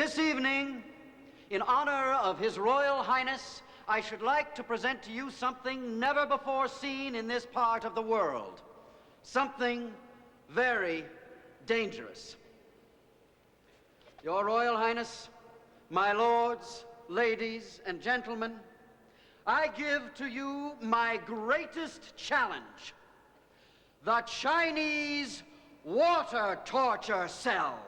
This evening, in honor of His Royal Highness, I should like to present to you something never before seen in this part of the world. Something very dangerous. Your Royal Highness, my lords, ladies, and gentlemen, I give to you my greatest challenge, the Chinese water torture cell.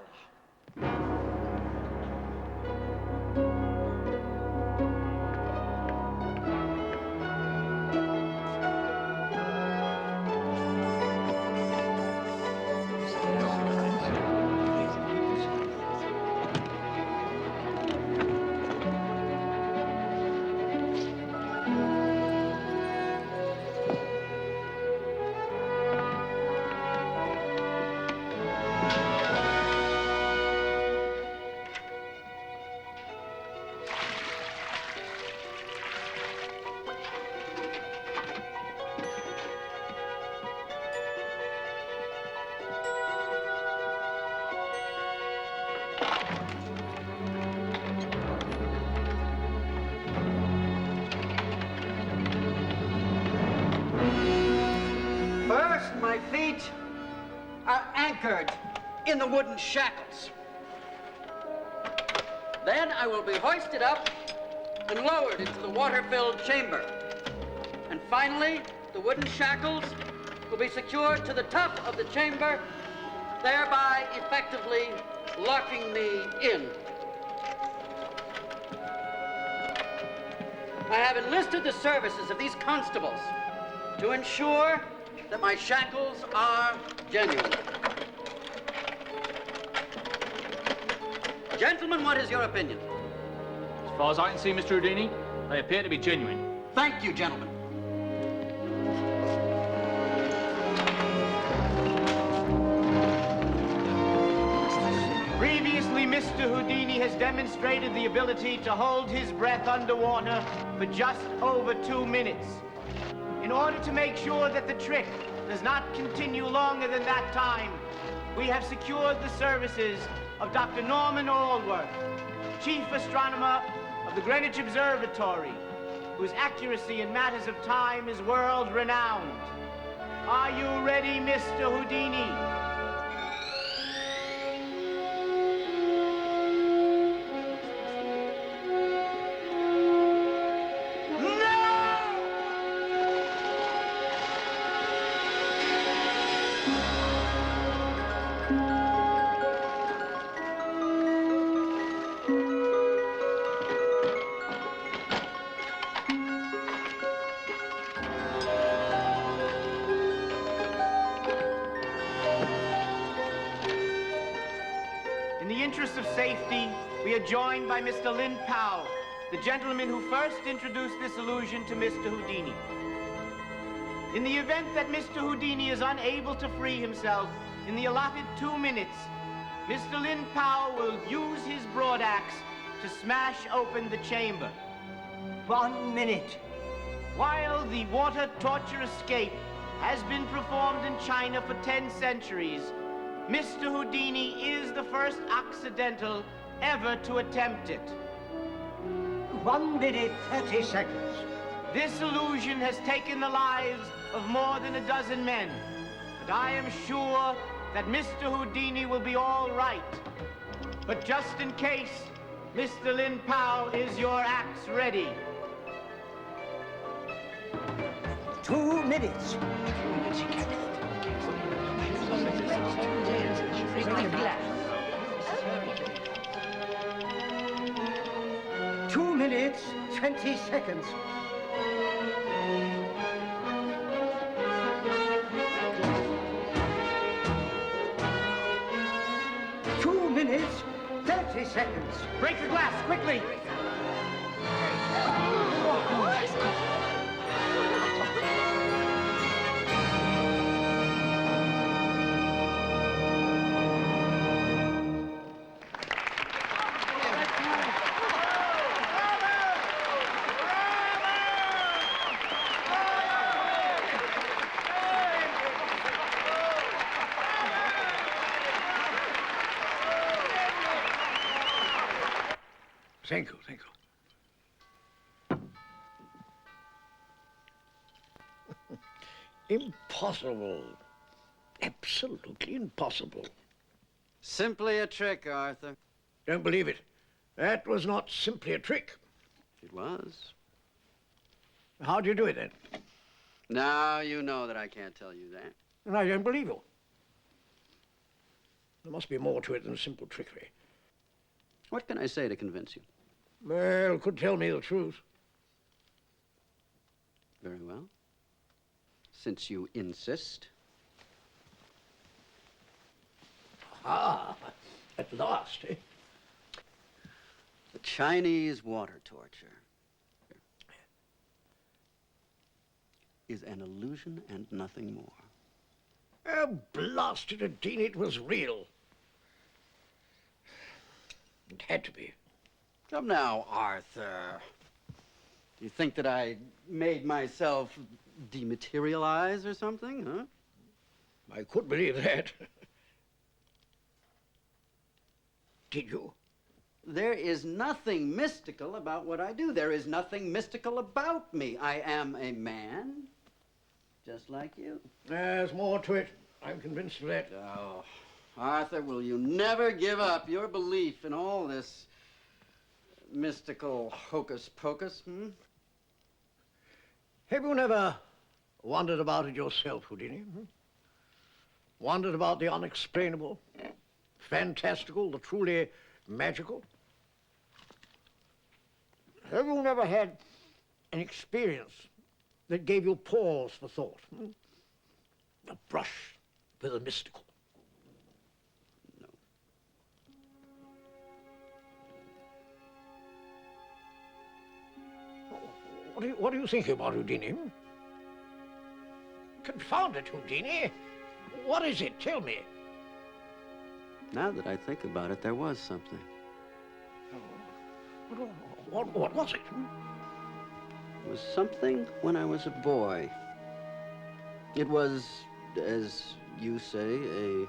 First, my feet are anchored in the wooden shackles. Then I will be hoisted up and lowered into the water-filled chamber. And finally, the wooden shackles will be secured to the top of the chamber, thereby effectively locking me in. I have enlisted the services of these constables to ensure that my shackles are genuine. Gentlemen, what is your opinion? As far as I can see, Mr. Houdini, they appear to be genuine. Thank you, gentlemen. Previously, Mr. Houdini has demonstrated the ability to hold his breath underwater for just over 2 minutes. In order to make sure that the trick does not continue longer than that time, we have secured the services of Dr. Norman Allworth, Chief Astronomer of the Greenwich Observatory, whose accuracy in matters of time is world-renowned. Are you ready, Mr. Houdini? In the interest of safety, we are joined by Mr. Lin Powell, the gentleman who first introduced this illusion to Mr. Houdini. In the event that Mr. Houdini is unable to free himself in the allotted 2 minutes, Mr. Lin Powell will use his broadaxe to smash open the chamber. 1 minute. While the water torture escape has been performed in China for 10 centuries, Mr. Houdini is the first Occidental ever to attempt it. 1 minute, 30 seconds. This illusion has taken the lives of more than a dozen men, but I am sure that Mr. Houdini will be all right. But just in case, Mr. Lin Powell, is your axe ready? 2 minutes. Two minutes, 20 seconds. 2 minutes, 30 seconds. Break the glass, quickly! Thank you, thank you. Impossible. Absolutely impossible. Simply a trick, Arthur. Don't believe it. That was not simply a trick. It was. How'd you do it, then? Now you know that I can't tell you that. And I don't believe you. There must be more to it than simple trickery. What can I say to convince you? Well, could tell me the truth. Very well. Since you insist. Ah, at last, eh? The Chinese water torture is an illusion and nothing more. Oh, blasted it, Dean, it was real. It had to be. Come now, Arthur. Do you think that I made myself dematerialize or something, huh? I could believe that. Did you? There is nothing mystical about what I do. There is nothing mystical about me. I am a man, just like you. There's more to it. I'm convinced of that. Oh, Arthur, will you never give up your belief in all this mystical hocus pocus, hmm? Have you never wondered about it yourself, Houdini? Hmm? Wondered about the unexplainable, fantastical, the truly magical? Have you never had an experience that gave you pause for thought? Hmm? A brush with the mystical? No. What do you think about Houdini? Hmm? Confound it, Houdini. What is it? Tell me. Now that I think about it, there was something. What was it? Hmm? It was something when I was a boy. It was, as you say, a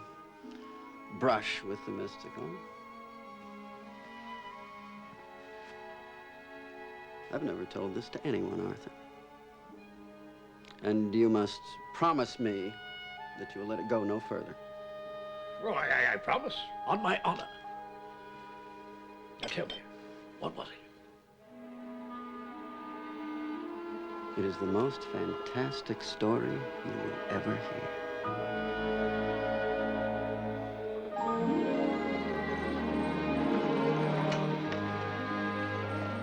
brush with the mystical. I've never told this to anyone, Arthur. And you must promise me that you'll let it go no further. Well, I promise, on my honor. Now tell me, what was it? It is the most fantastic story you will ever hear.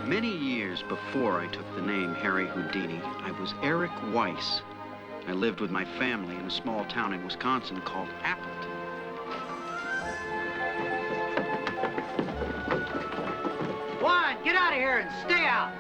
Many years before I took the name Harry Houdini, I was Eric Weiss. I lived with my family in a small town in Wisconsin called Appleton. Juan, get out of here and stay out.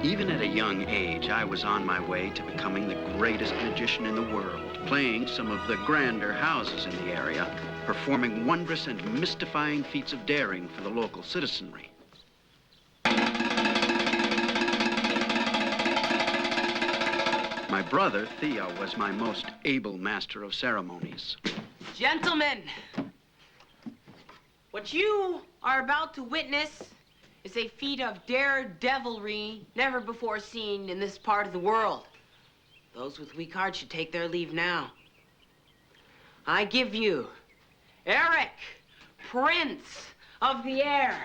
Even at a young age, I was on my way to becoming the greatest magician in the world, playing some of the grander houses in the area, performing wondrous and mystifying feats of daring for the local citizenry. My brother, Theo, was my most able master of ceremonies. Gentlemen, what you are about to witness is a feat of daredevilry never before seen in this part of the world. Those with weak hearts should take their leave now. I give you Eric, Prince of the Air.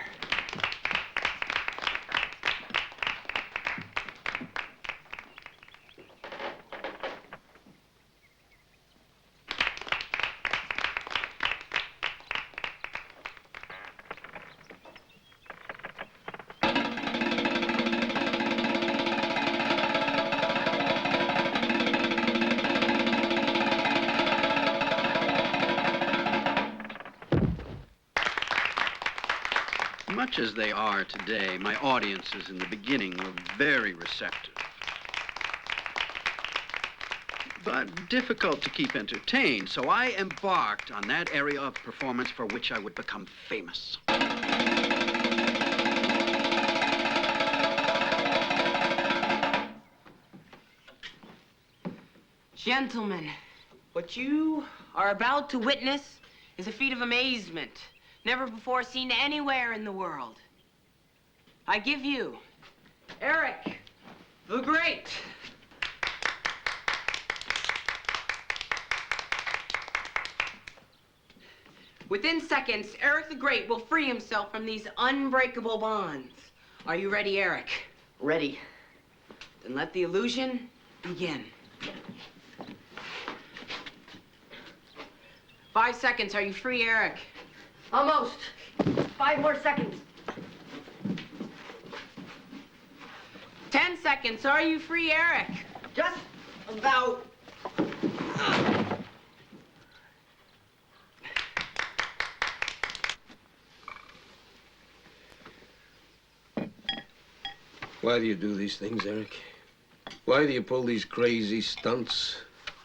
Much as they are today, my audiences in the beginning were very receptive. But difficult to keep entertained, so I embarked on that area of performance for which I would become famous. Gentlemen, what you are about to witness is a feat of amazement, never before seen anywhere in the world. I give you Eric the Great. Within seconds, Eric the Great will free himself from these unbreakable bonds. Are you ready, Eric? Ready. Then let the illusion begin. 5 seconds. Are you free, Eric? Almost. 5 more seconds. 10 seconds. Are you free, Eric? Just about. Why do you do these things, Eric? Why do you pull these crazy stunts?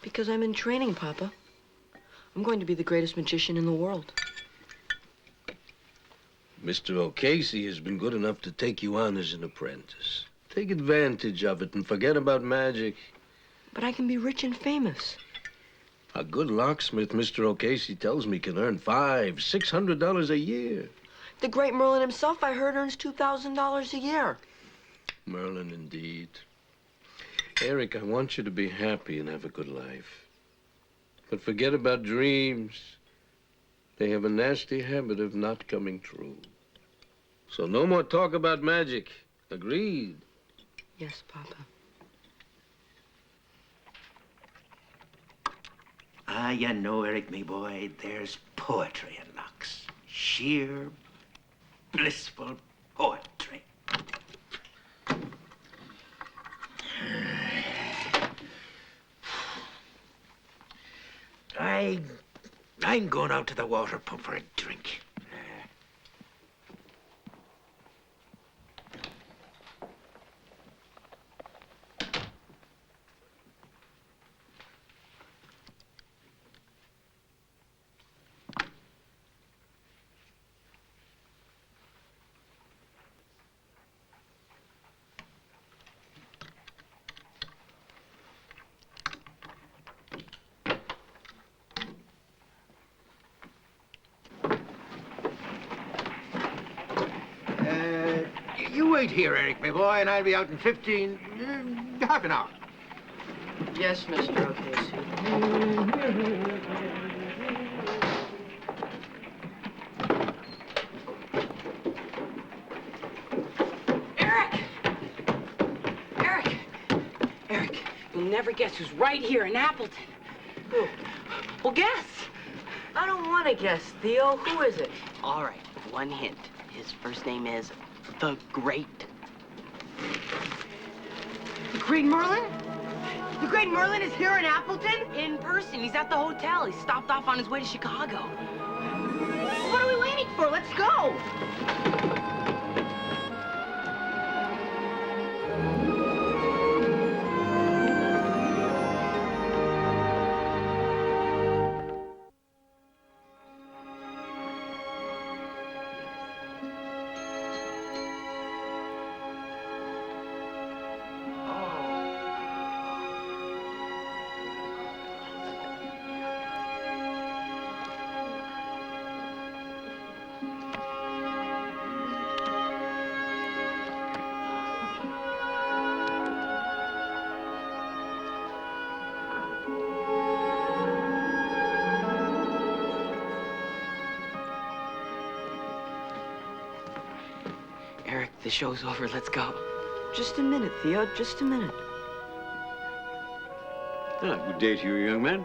Because I'm in training, Papa. I'm going to be the greatest magician in the world. Mr. O'Casey has been good enough to take you on as an apprentice. Take advantage of it and forget about magic. But I can be rich and famous. A good locksmith, Mr. O'Casey tells me, can earn $500, $600 a year. The great Merlin himself, I heard, earns $2,000 a year. Merlin, indeed. Eric, I want you to be happy and have a good life. But forget about dreams. They have a nasty habit of not coming true. So no more talk about magic. Agreed? Yes, Papa. Ah, you know, Eric, me boy, there's poetry in knocks. Sheer, blissful poetry. I'm going out to the water pump for a drink. You wait here, Eric, my boy, and I'll be out in half an hour. Yes, Mr. O'Casey. Eric! Eric! Eric, you'll never guess who's right here in Appleton. Who? Well, guess. I don't want to guess, Theo. Who is it? All right, one hint. His first name is the Great. The Great Merlin? The Great Merlin is here in Appleton? In person. He's at the hotel. He stopped off on his way to Chicago. What are we waiting for? Let's go! Eric, the show's over. Let's go. Just a minute, Theo. Just a minute. Good day to you, young man.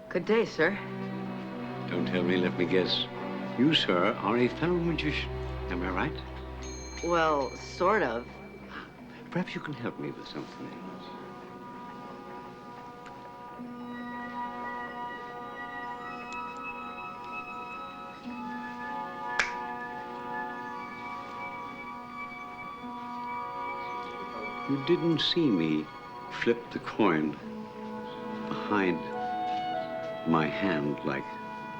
Good day, sir. Don't tell me, let me guess. You, sir, are a fellow magician. Am I right? Well, sort of. Perhaps you can help me with something else. You didn't see me flip the coin behind my hand like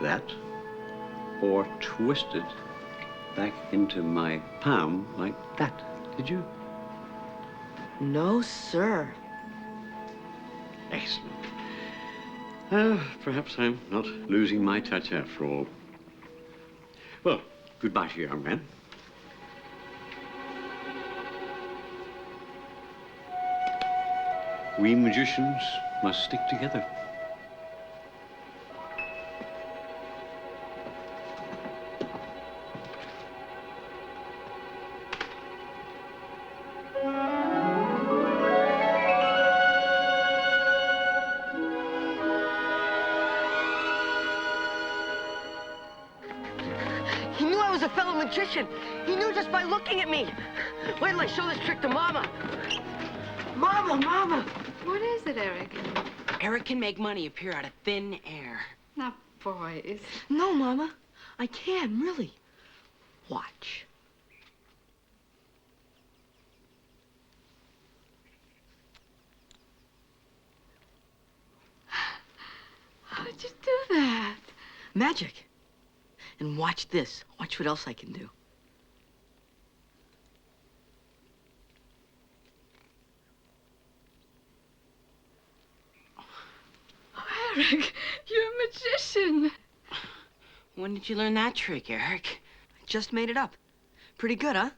that, or twist it back into my palm like that, did you? No, sir. Excellent. Perhaps I'm not losing my touch after all. Well, goodbye to you, young man. We magicians must stick together. He knew I was a fellow magician. He knew just by looking at me. Wait till I show this trick to Mama. Mama! What is it, Eric? Eric can make money appear out of thin air. Now, boys. No, Mama. I can, really. Watch. How'd you do that? Magic. And watch this. Watch what else I can do. Oh, Eric, you're a magician. When did you learn that trick, Eric? I just made it up. Pretty good, huh?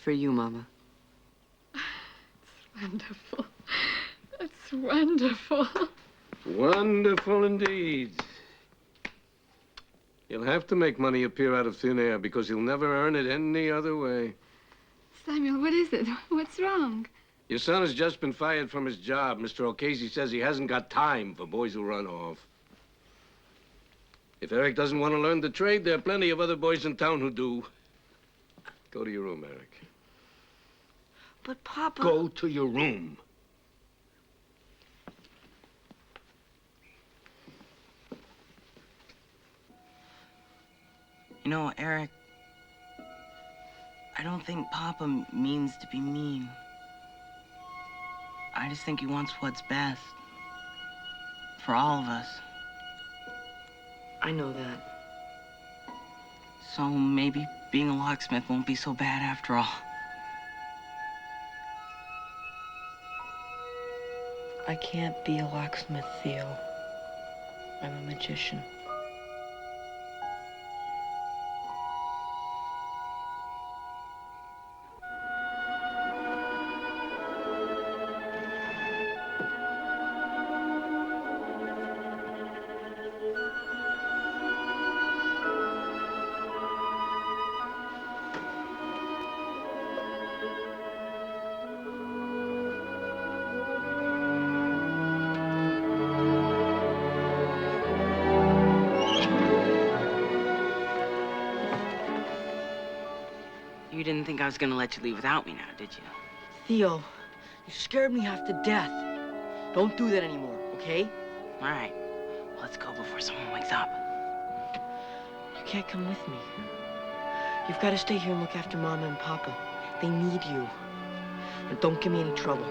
For you, Mama. It's wonderful. It's wonderful. Wonderful indeed. You'll have to make money appear out of thin air because you'll never earn it any other way. Samuel, what is it? What's wrong? Your son has just been fired from his job. Mr. O'Casey says he hasn't got time for boys who run off. If Eric doesn't want to learn the trade, there are plenty of other boys in town who do. Go to your room, Eric. But, Papa... Go to your room. You know, Eric, I don't think Papa means to be mean. I just think he wants what's best. For all of us. I know that. So maybe being a locksmith won't be so bad after all. I can't be a locksmith, Theo. I'm a magician. You didn't think I was gonna let you leave without me now, did you? Theo, you scared me half to death. Don't do that anymore, okay? All right, let's go before someone wakes up. You can't come with me. You've got to stay here and look after Mama and Papa. They need you. And don't give me any trouble.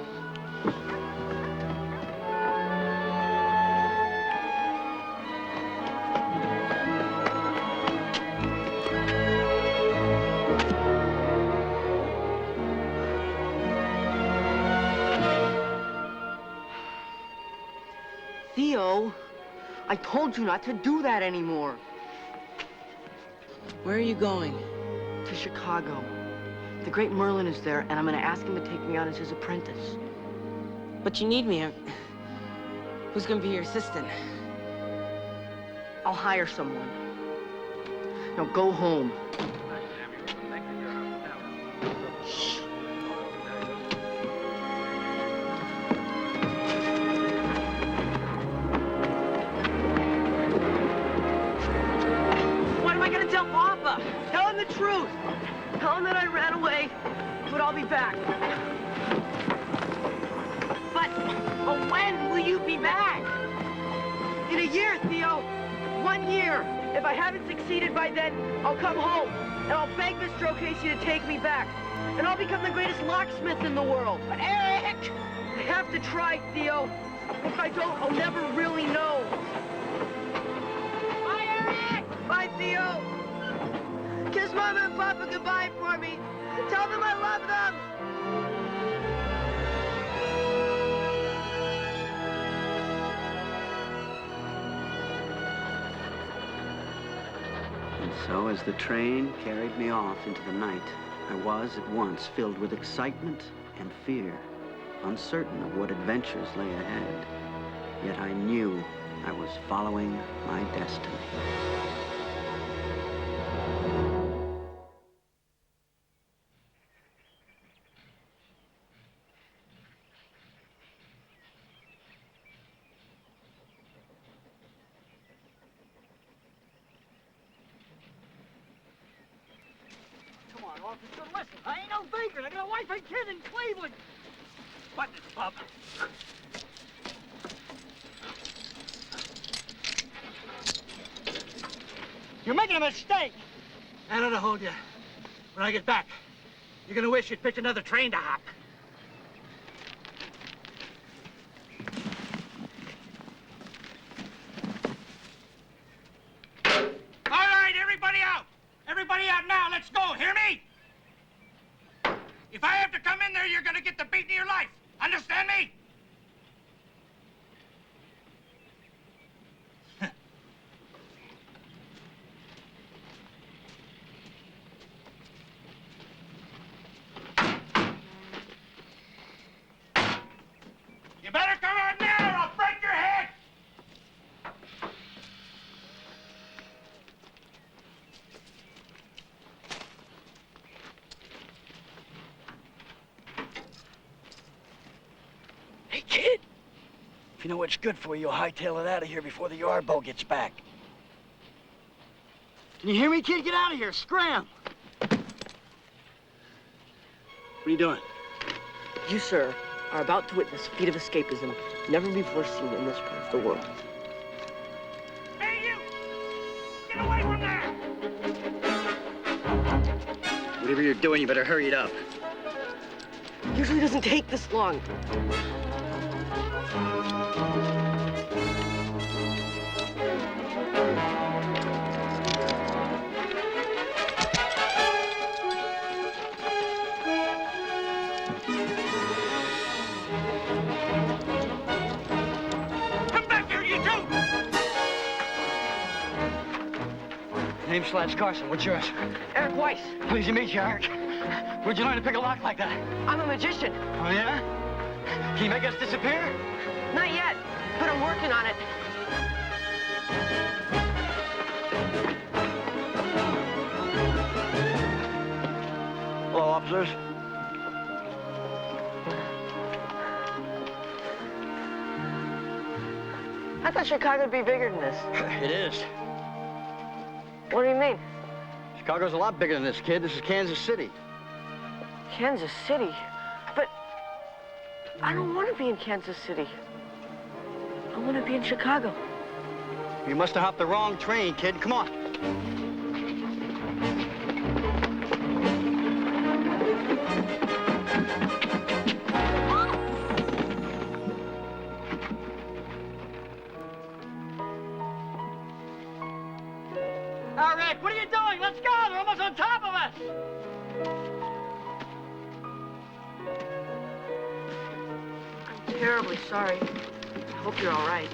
Theo, I told you not to do that anymore. Where are you going? To Chicago. The great Merlin is there, and I'm gonna ask him to take me on as his apprentice. But you need me. Who's gonna be your assistant? I'll hire someone. Now go home. Shh. What am I gonna tell Papa? Tell him the truth. Tell him that I ran away, but I'll be back. But when will you be back? In a year, Theo. 1 year. If I haven't succeeded by then, I'll come home, and I'll beg Mr. O'Casey to take me back. And I'll become the greatest locksmith in the world. But Eric! I have to try, Theo. If I don't, I'll never really know. Bye, Eric! Bye, Theo. Kiss Mama and Papa goodbye for me. Tell them I love them! And so as the train carried me off into the night, I was at once filled with excitement and fear, uncertain of what adventures lay ahead. Yet I knew I was following my destiny. Come on, officer, listen. I ain't no vagrant. I got a wife and kid in Cleveland. Button it, bub. You're making a mistake. I don't hold you. When I get back, you're gonna wish you'd picked another train to hop. All right, everybody out. Everybody out now. Let's go. Hear me? If I have to come in there, you're gonna get the beating of your life. Understand me? You better come out now or I'll break your head! Hey, kid! If you know what's good for you, you'll hightail it out of here before the yard bow gets back. Can you hear me, kid? Get out of here! Scram! What are you doing? You, sir, are about to witness a feat of escapism never before seen in this part of the world. Hey, you! Get away from there! Whatever you're doing, you better hurry it up. Usually doesn't take this long. Come back here, you two! Name's Slats Carson. What's yours? Eric Weiss. Pleased to meet you, Eric. Where'd you learn to pick a lock like that? I'm a magician. Oh, yeah? Can you make us disappear? Not yet, but I'm working on it. Hello, officers. I thought Chicago'd be bigger than this. It is. What do you mean? Chicago's a lot bigger than this, kid. This is Kansas City. Kansas City? But I don't want to be in Kansas City. I want to be in Chicago. You must have hopped the wrong train, kid. Come on. All right, what are you doing? Let's go! They're almost on top of us! I'm terribly sorry. I hope you're all right.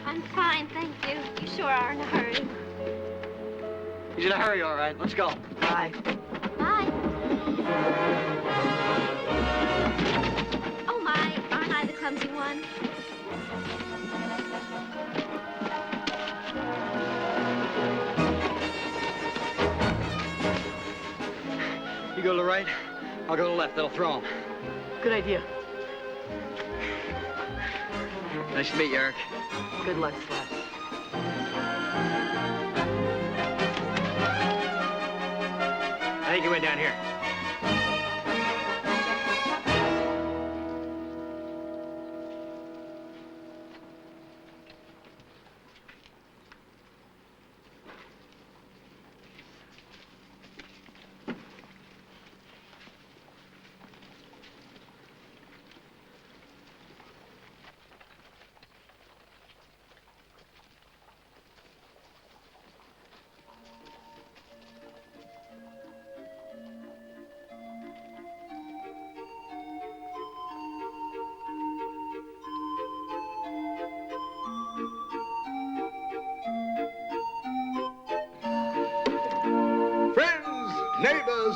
I'm fine, thank you. You sure are in a hurry. He's in a hurry, all right. Let's go. Bye. Bye. Oh my, aren't I the clumsy one? You go to the right, I'll go to the left. That'll throw him. Good idea. Nice to meet you, Eric. Good luck, Slats. I think you went down here.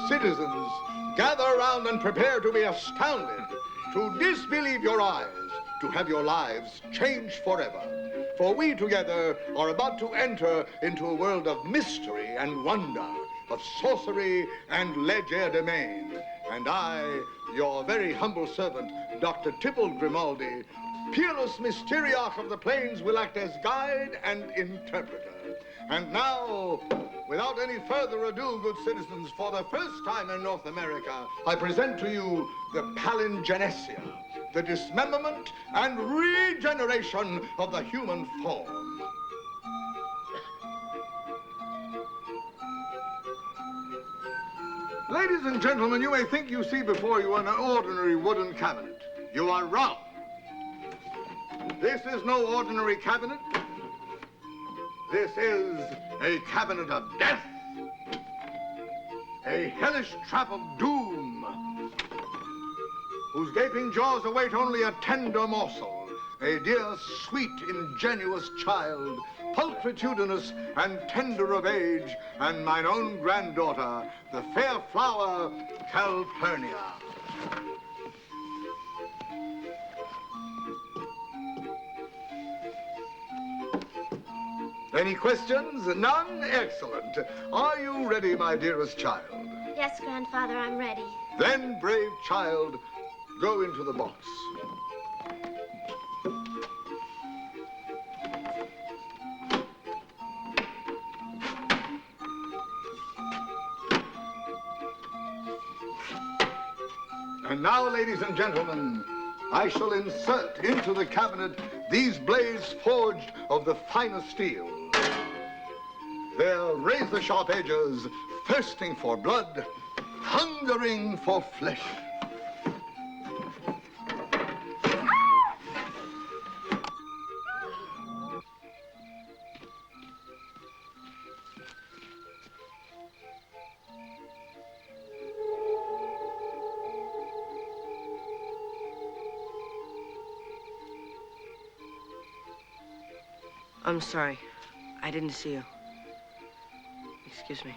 citizens, gather around and prepare to be astounded, to disbelieve your eyes, to have your lives changed forever. For we together are about to enter into a world of mystery and wonder, of sorcery and legerdemain. And I, your very humble servant, Dr. Tybalt Grimaldi, peerless mysteriarch of the plains, will act as guide and interpreter. And now, without any further ado, good citizens, for the first time in North America, I present to you the palingenesia, the dismemberment and regeneration of the human form. Ladies and gentlemen, you may think you see before you an ordinary wooden cabinet. You are wrong. This is no ordinary cabinet. This is a cabinet of death, a hellish trap of doom, whose gaping jaws await only a tender morsel, a dear, sweet, ingenuous child, pulchritudinous and tender of age, and mine own granddaughter, the fair flower Calpurnia. Any questions? None? Excellent. Are you ready, my dearest child? Yes, Grandfather, I'm ready. Then, brave child, go into the box. And now, ladies and gentlemen, I shall insert into the cabinet these blades forged of the finest steel. Their razor-sharp edges, thirsting for blood, hungering for flesh. I'm sorry. I didn't see you. Excuse me.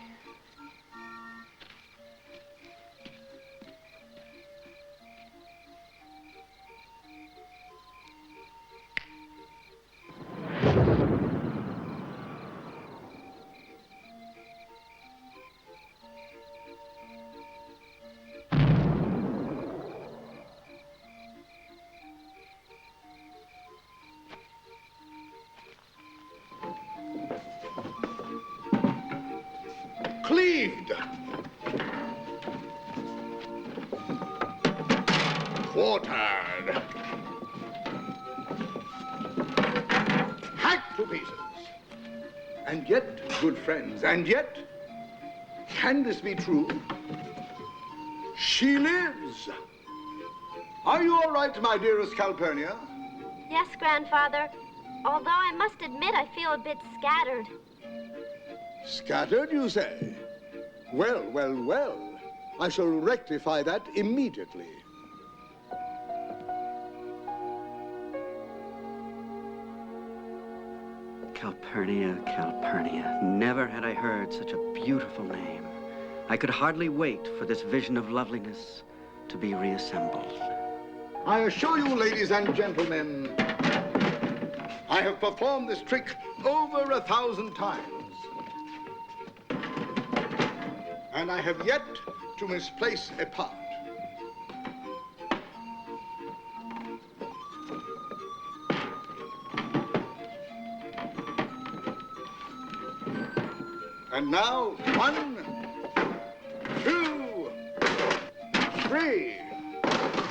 Cleaved, quartered, hacked to pieces. And yet, good friends, and yet, can this be true? She lives. Are you all right, my dearest Calpurnia? Yes, Grandfather. Although I must admit I feel a bit scattered. Scattered, you say? Well, well, well. I shall rectify that immediately. Calpurnia, Calpurnia. Never had I heard such a beautiful name. I could hardly wait for this vision of loveliness to be reassembled. I assure you, ladies and gentlemen, I have performed this trick over 1,000 times. And I have yet to misplace a part. And now, 1, 2, 3.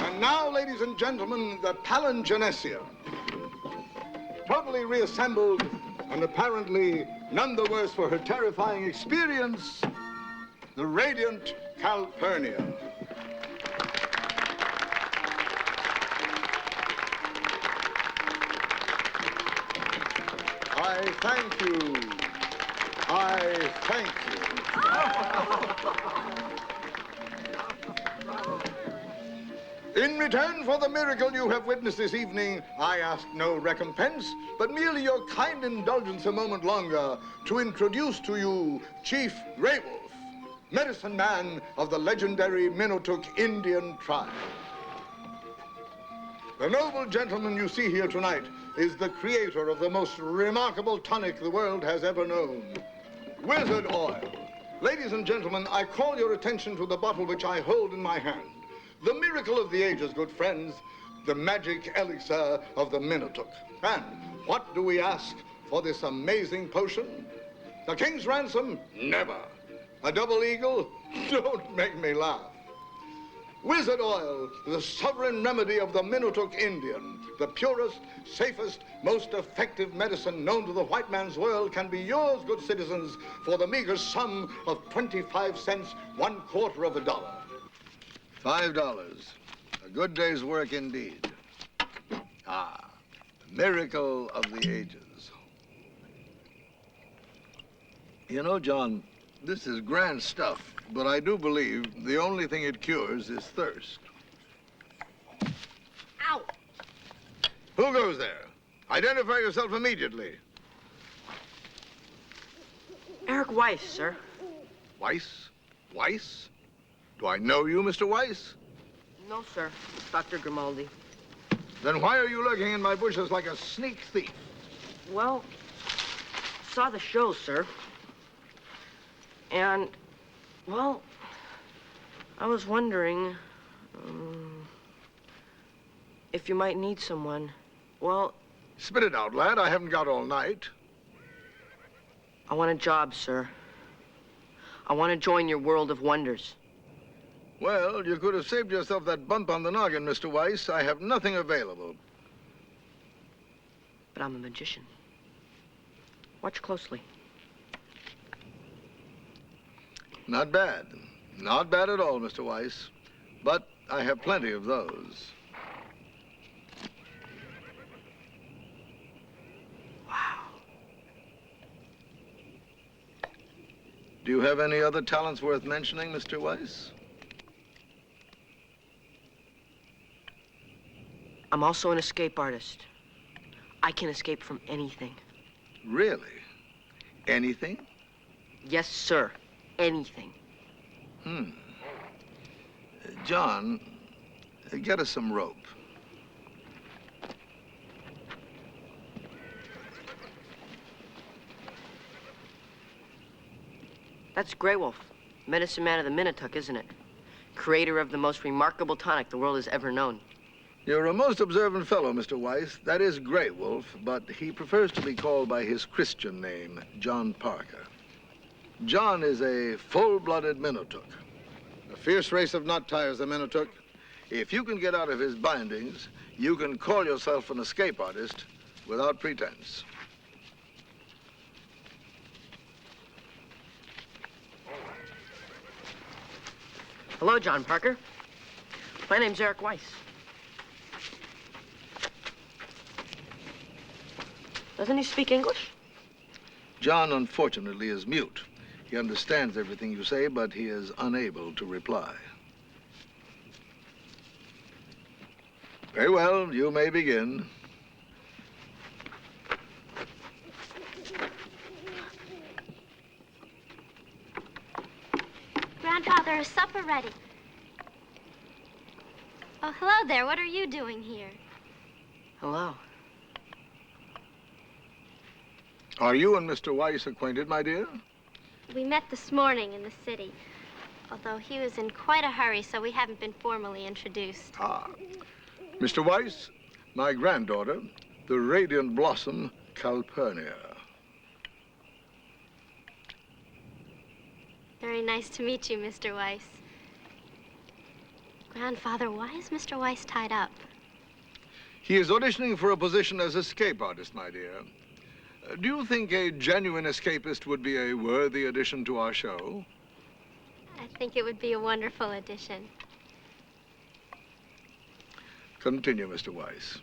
And now, ladies and gentlemen, the palingenesia. Totally reassembled and apparently none the worse for her terrifying experience, the radiant Calpurnia. I thank you. I thank you. In return for the miracle you have witnessed this evening, I ask no recompense, but merely your kind indulgence a moment longer to introduce to you Chief Grey Wolf. medicine man of the legendary Minotook Indian tribe. The noble gentleman you see here tonight is the creator of the most remarkable tonic the world has ever known, Wizard Oil. Ladies and gentlemen, I call your attention to the bottle which I hold in my hand. The miracle of the ages, good friends, the magic elixir of the Minotook. And what do we ask for this amazing potion? The king's ransom? Never. A double eagle? Don't make me laugh. Wizard Oil, the sovereign remedy of the Minotook Indian, the purest, safest, most effective medicine known to the white man's world, can be yours, good citizens, for the meager sum of 25 cents, $0.25. $5. A good day's work indeed. Ah, the miracle of the ages. You know, John, this is grand stuff, but I do believe the only thing it cures is thirst. Ow! Who goes there? Identify yourself immediately. Eric Weiss, sir. Weiss? Weiss? Do I know you, Mr. Weiss? No, sir. It's Dr. Grimaldi. Then why are you lurking in my bushes like a sneak thief? Well, saw the show, sir. And, well, I was wondering if you might need someone. Well... Spit it out, lad. I haven't got all night. I want a job, sir. I want to join your world of wonders. Well, you could have saved yourself that bump on the noggin, Mr. Weiss. I have nothing available. But I'm a magician. Watch closely. Not bad. Not bad at all, Mr. Weiss. But I have plenty of those. Wow. Do you have any other talents worth mentioning, Mr. Weiss? I'm also an escape artist. I can escape from anything. Really? Anything? Yes, sir. Anything. John, get us some rope. That's Grey Wolf, medicine man of the Minotook, isn't it? Creator of the most remarkable tonic the world has ever known. You're a most observant fellow, Mr. Weiss. That is Grey Wolf, but he prefers to be called by his Christian name, John Parker. John is a full-blooded Minotook. A fierce race of knot-tiers, the Minotook. If you can get out of his bindings, you can call yourself an escape artist without pretense. Hello, John Parker. My name's Eric Weiss. Doesn't he speak English? John, unfortunately, is mute. He understands everything you say, but he is unable to reply. Very well, you may begin. Grandfather, is supper ready? Oh, hello there. What are you doing here? Hello. Are you and Mr. Weiss acquainted, my dear? We met this morning in the city, although he was in quite a hurry, so we haven't been formally introduced. Ah. Mr. Weiss, my granddaughter, the radiant blossom, Calpurnia. Very nice to meet you, Mr. Weiss. Grandfather, why is Mr. Weiss tied up? He is auditioning for a position as escape artist, my dear. Do you think a genuine escapist would be a worthy addition to our show? I think it would be a wonderful addition. Continue, Mr. Weiss.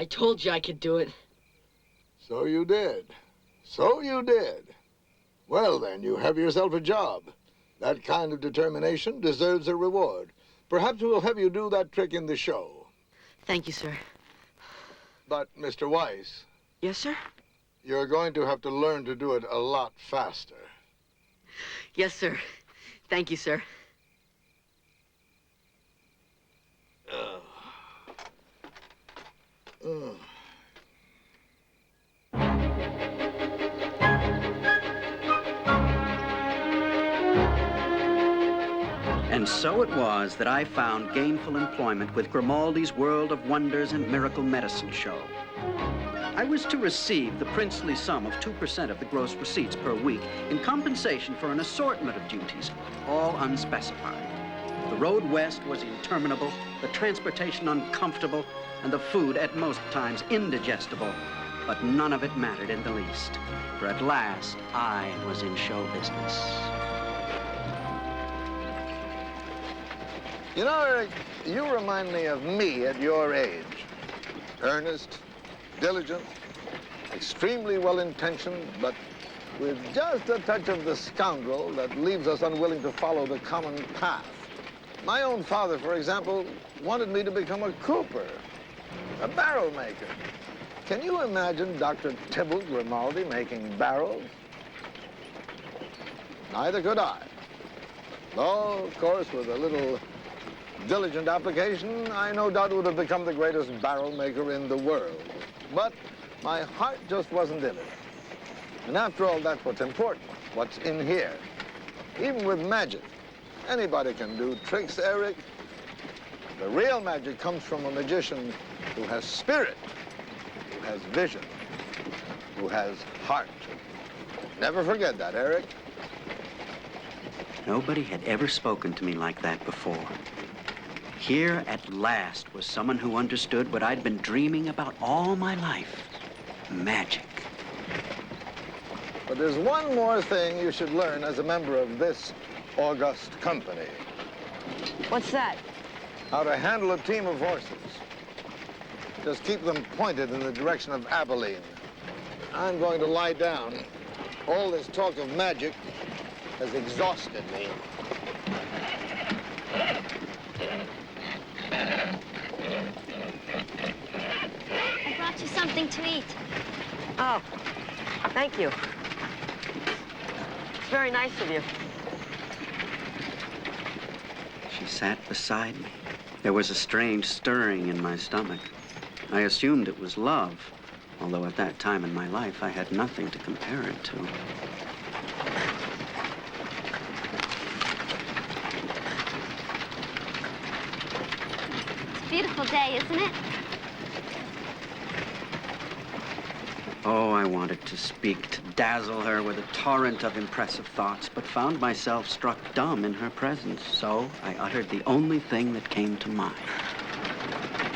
I told you I could do it. So you did. So you did. Well, then, you have yourself a job. That kind of determination deserves a reward. Perhaps we'll have you do that trick in the show. Thank you, sir. But, Mr. Weiss. Yes, sir? You're going to have to learn to do it a lot faster. Yes, sir. Thank you, sir. And so it was that I found gainful employment with Grimaldi's World of Wonders and Miracle Medicine show. I was to receive the princely sum of 2% of the gross receipts per week in compensation for an assortment of duties, all unspecified. The road west was interminable, the transportation uncomfortable, and the food at most times indigestible. But none of it mattered in the least, for at last I was in show business. You know, Eric, you remind me of me at your age. Earnest, diligent, extremely well-intentioned, but with just a touch of the scoundrel that leaves us unwilling to follow the common path. My own father, for example, wanted me to become a cooper, a barrel maker. Can you imagine Dr. Tybalt Grimaldi making barrels? Neither could I. Though, of course, with a little diligent application, I no doubt would have become the greatest barrel maker in the world. But my heart just wasn't in it. And after all, that's what's important, what's in here. Even with magic, anybody can do tricks, Eric. The real magic comes from a magician who has spirit, who has vision, who has heart. Never forget that, Eric. Nobody had ever spoken to me like that before. Here, at last, was someone who understood what I'd been dreaming about all my life. Magic. But there's one more thing you should learn as a member of this august company. What's that? How to handle a team of horses. Just keep them pointed in the direction of Abilene. I'm going to lie down. All this talk of magic has exhausted me. I brought you something to eat. Oh, thank you. It's very nice of you. She sat beside me. There was a strange stirring in my stomach. I assumed it was love, although at that time in my life I had nothing to compare it to. It's a beautiful day, isn't it? Oh, I wanted to speak, to dazzle her with a torrent of impressive thoughts, but found myself struck dumb in her presence. So I uttered the only thing that came to mind.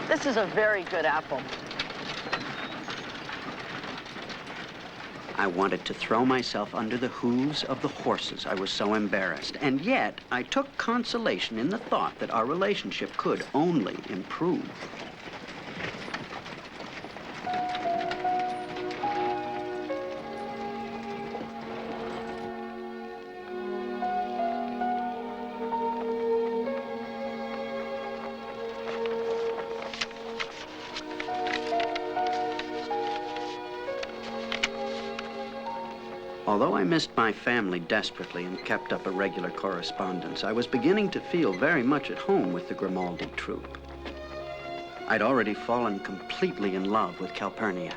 This is a very good apple. I wanted to throw myself under the hooves of the horses. I was so embarrassed. And yet, I took consolation in the thought that our relationship could only improve. Although I missed my family desperately and kept up a regular correspondence, I was beginning to feel very much at home with the Grimaldi troupe. I'd already fallen completely in love with Calpurnia.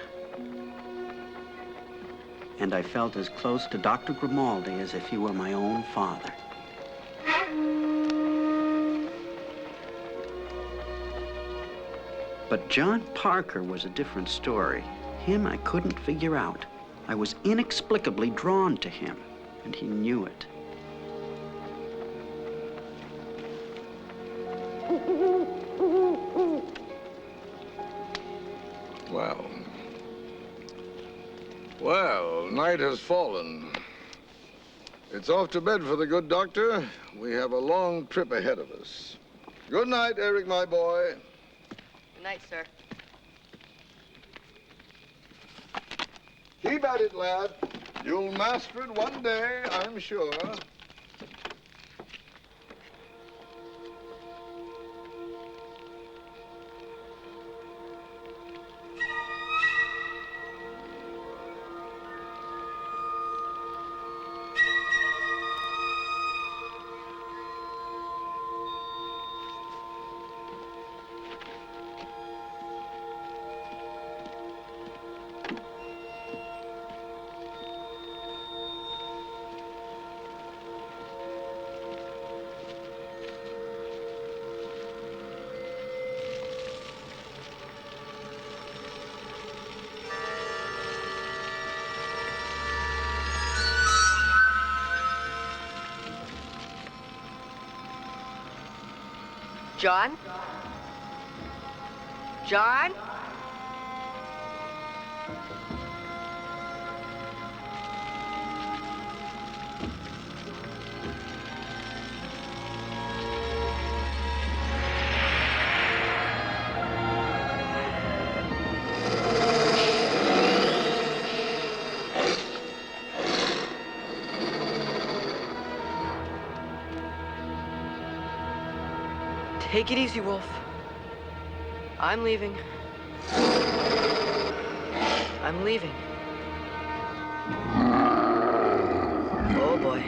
And I felt as close to Dr. Grimaldi as if he were my own father. But John Parker was a different story. Him I couldn't figure out. I was inexplicably drawn to him, and he knew it. Well. Well, night has fallen. It's off to bed for the good doctor. We have a long trip ahead of us. Good night, Eric, my boy. Good night, sir. Keep at it, lad. You'll master it one day, I'm sure. John? John? Take it easy, Wolf. I'm leaving. I'm leaving. Oh, boy.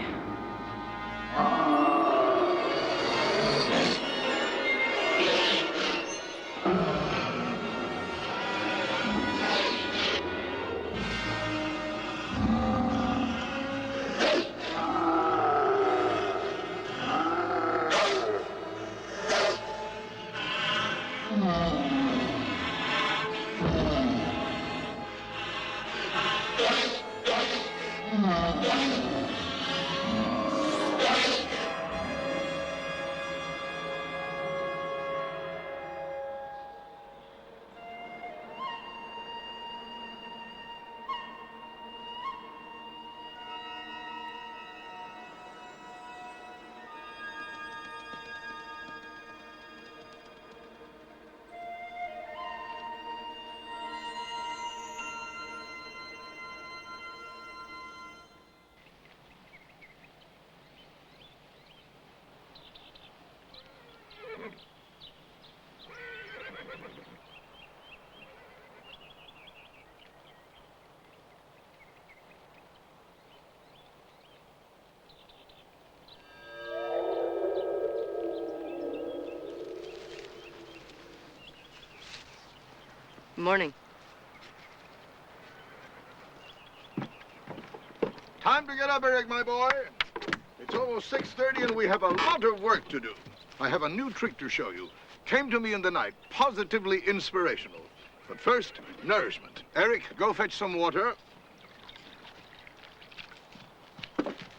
Morning. Time to get up, Eric, my boy. It's almost 6:30 and we have a lot of work to do. I have a new trick to show you. Came to me in the night, positively inspirational. But first, nourishment. Eric, go fetch some water.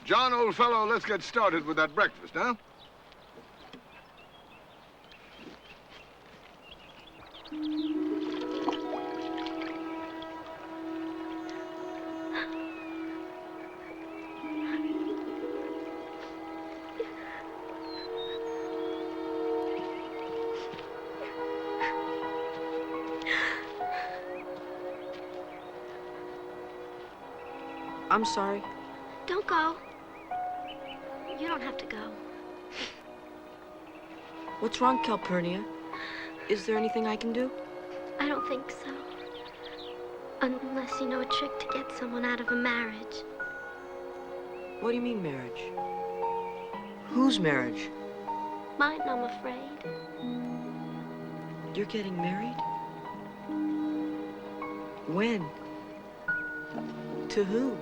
John, old fellow, let's get started with that breakfast, huh? I'm sorry. Don't go. You don't have to go. What's wrong, Calpurnia? Is there anything I can do? I don't think so. Unless you know a trick to get someone out of a marriage. What do you mean, marriage? Whose marriage? Mine, I'm afraid. You're getting married? When? To who?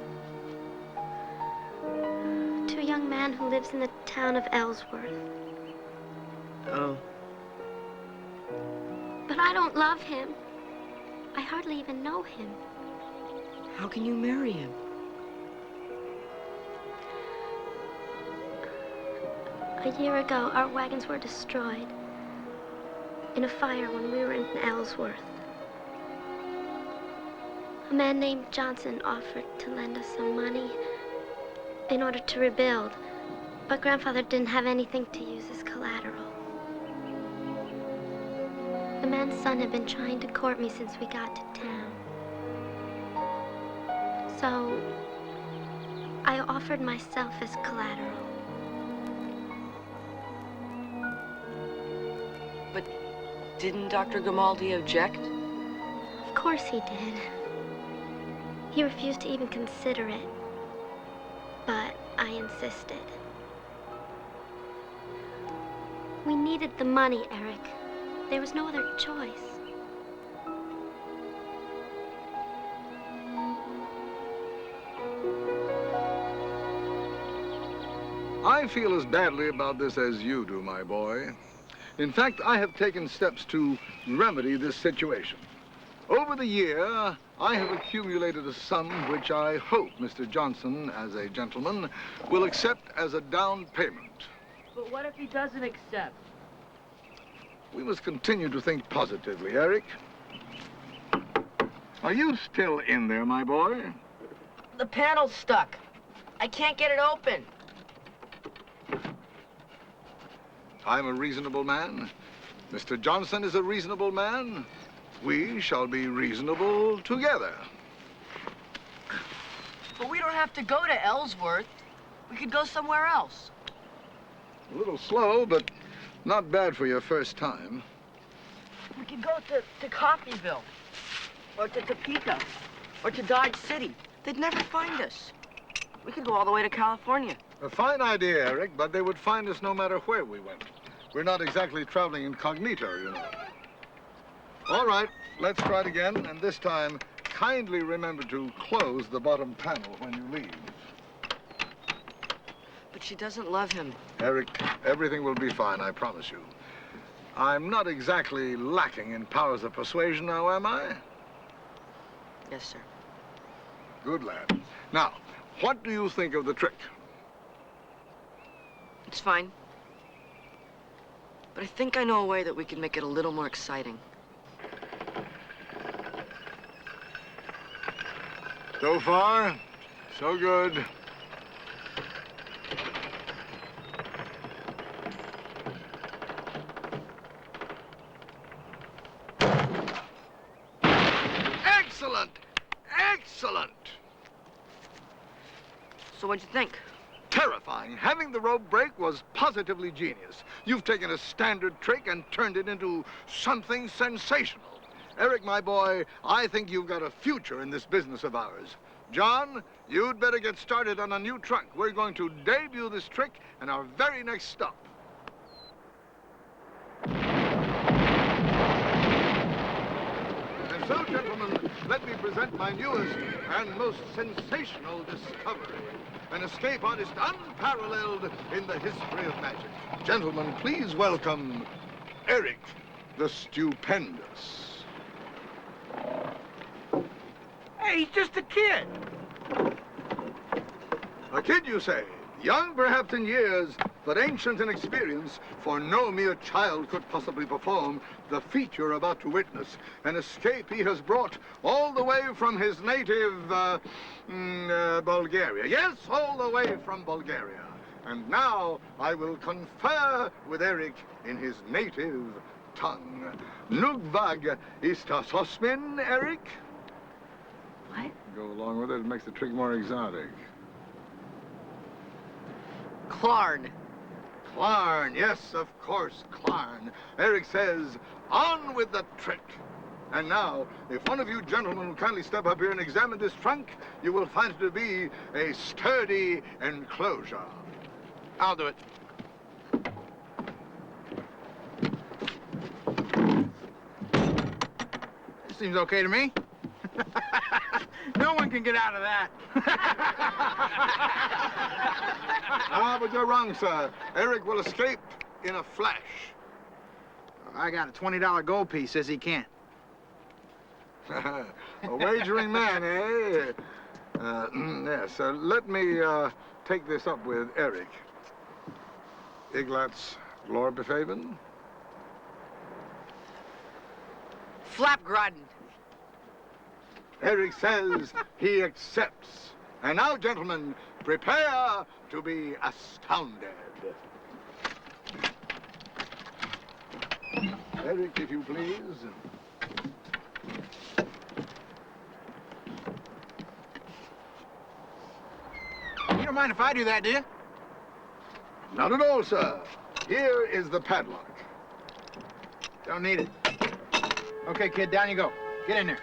To a young man who lives in the town of Ellsworth. Oh. But I don't love him. I hardly even know him. How can you marry him? A year ago, our wagons were destroyed in a fire when we were in Ellsworth. A man named Johnson offered to lend us some money in order to rebuild, but Grandfather didn't have anything to use as collateral. The man's son had been trying to court me since we got to town. So I offered myself as collateral. But didn't Dr. Grimaldi object? Of course he did. He refused to even consider it. But I insisted. We needed the money, Eric. There was no other choice. I feel as badly about this as you do, my boy. In fact, I have taken steps to remedy this situation. Over the year, I have accumulated a sum which I hope Mr. Johnson, as a gentleman, will accept as a down payment. But what if he doesn't accept? We must continue to think positively, Eric. Are you still in there, my boy? The panel's stuck. I can't get it open. I'm a reasonable man. Mr. Johnson is a reasonable man. We shall be reasonable together. But we don't have to go to Ellsworth. We could go somewhere else. A little slow, but not bad for your first time. We could go to Coffeyville, or to Topeka, or to Dodge City. They'd never find us. We could go all the way to California. A fine idea, Eric, but they would find us no matter where we went. We're not exactly traveling incognito, you know. All right, let's try it again, and this time, kindly remember to close the bottom panel when you leave. But she doesn't love him. Eric, everything will be fine, I promise you. I'm not exactly lacking in powers of persuasion now, am I? Yes, sir. Good lad. Now, what do you think of the trick? It's fine. But I think I know a way that we can make it a little more exciting. So far, so good. Excellent! Excellent! So what'd you think? Terrifying. Having the rope break was positively genius. You've taken a standard trick and turned it into something sensational. Eric, my boy, I think you've got a future in this business of ours. John, you'd better get started on a new trunk. We're going to debut this trick in our very next stop. And so, gentlemen, let me present my newest and most sensational discovery. An escape artist unparalleled in the history of magic. Gentlemen, please welcome Eric the Stupendous. Hey, he's just a kid. A kid, you say? Young perhaps in years, but ancient in experience, for no mere child could possibly perform the feat you're about to witness. An escape he has brought all the way from his native, Bulgaria. Yes, all the way from Bulgaria. And now I will confer with Eric in his native tongue. Nugvag istasosmin, Eric? What? Go along with it. It makes the trick more exotic. Clarn. Clarn, yes, of course, Clarn. Eric says, on with the trick. And now, if one of you gentlemen will kindly step up here and examine this trunk, you will find it to be a sturdy enclosure. I'll do it. This seems okay to me. No one can get out of that. Ah, but you're wrong, sir. Eric will escape in a flash. I got a $20 gold piece, says he can't. A wagering man, eh? Yes, let me take this up with Eric. Iglats Lorbefaven? Flapgraden. Eric says he accepts. And now, gentlemen, prepare to be astounded. Eric, if you please. don't mind if I do that, do you? Not at all, sir. Here is the padlock. Don't need it. Okay, kid, down you go. Get in there.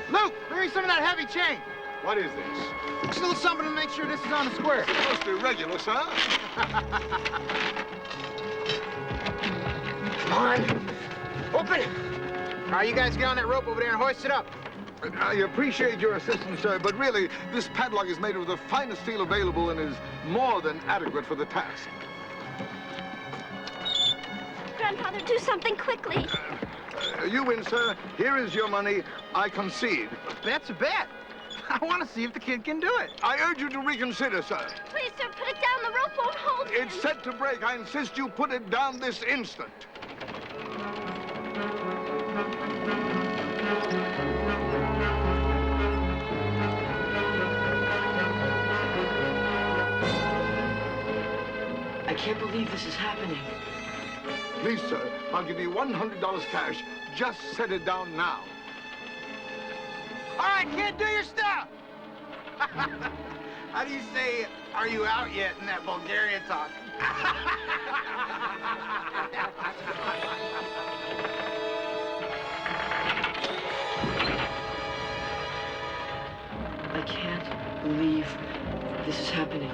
Luke, bring me some of that heavy chain. What is this? Just a little something to make sure this is on the square. Most irregular, sir. Come on. Open. All right, you guys get on that rope over there and hoist it up. I appreciate your assistance, sir, but really, this padlock is made of the finest steel available and is more than adequate for the task. Grandfather, do something quickly. You win, sir. Here is your money. I concede. Bet's a bet. I want to see if the kid can do it. I urge you to reconsider, sir. Please, sir, put it down. The rope won't hold him. It's set to break. I insist you put it down this instant. I can't believe this is happening. Please, sir, I'll give you $100 cash. Just set it down now. All right, kid, do your stuff. How do you say, are you out yet in that Bulgarian talk? I can't believe this is happening.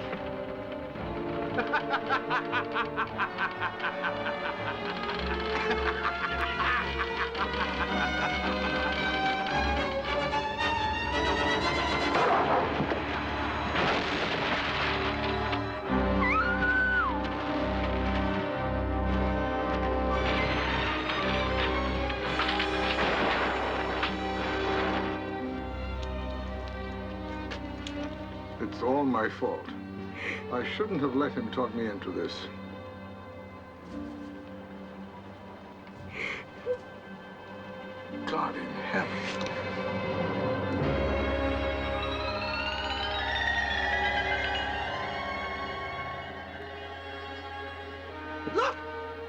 It's all my fault. I shouldn't have let him talk me into this. God in heaven. Look!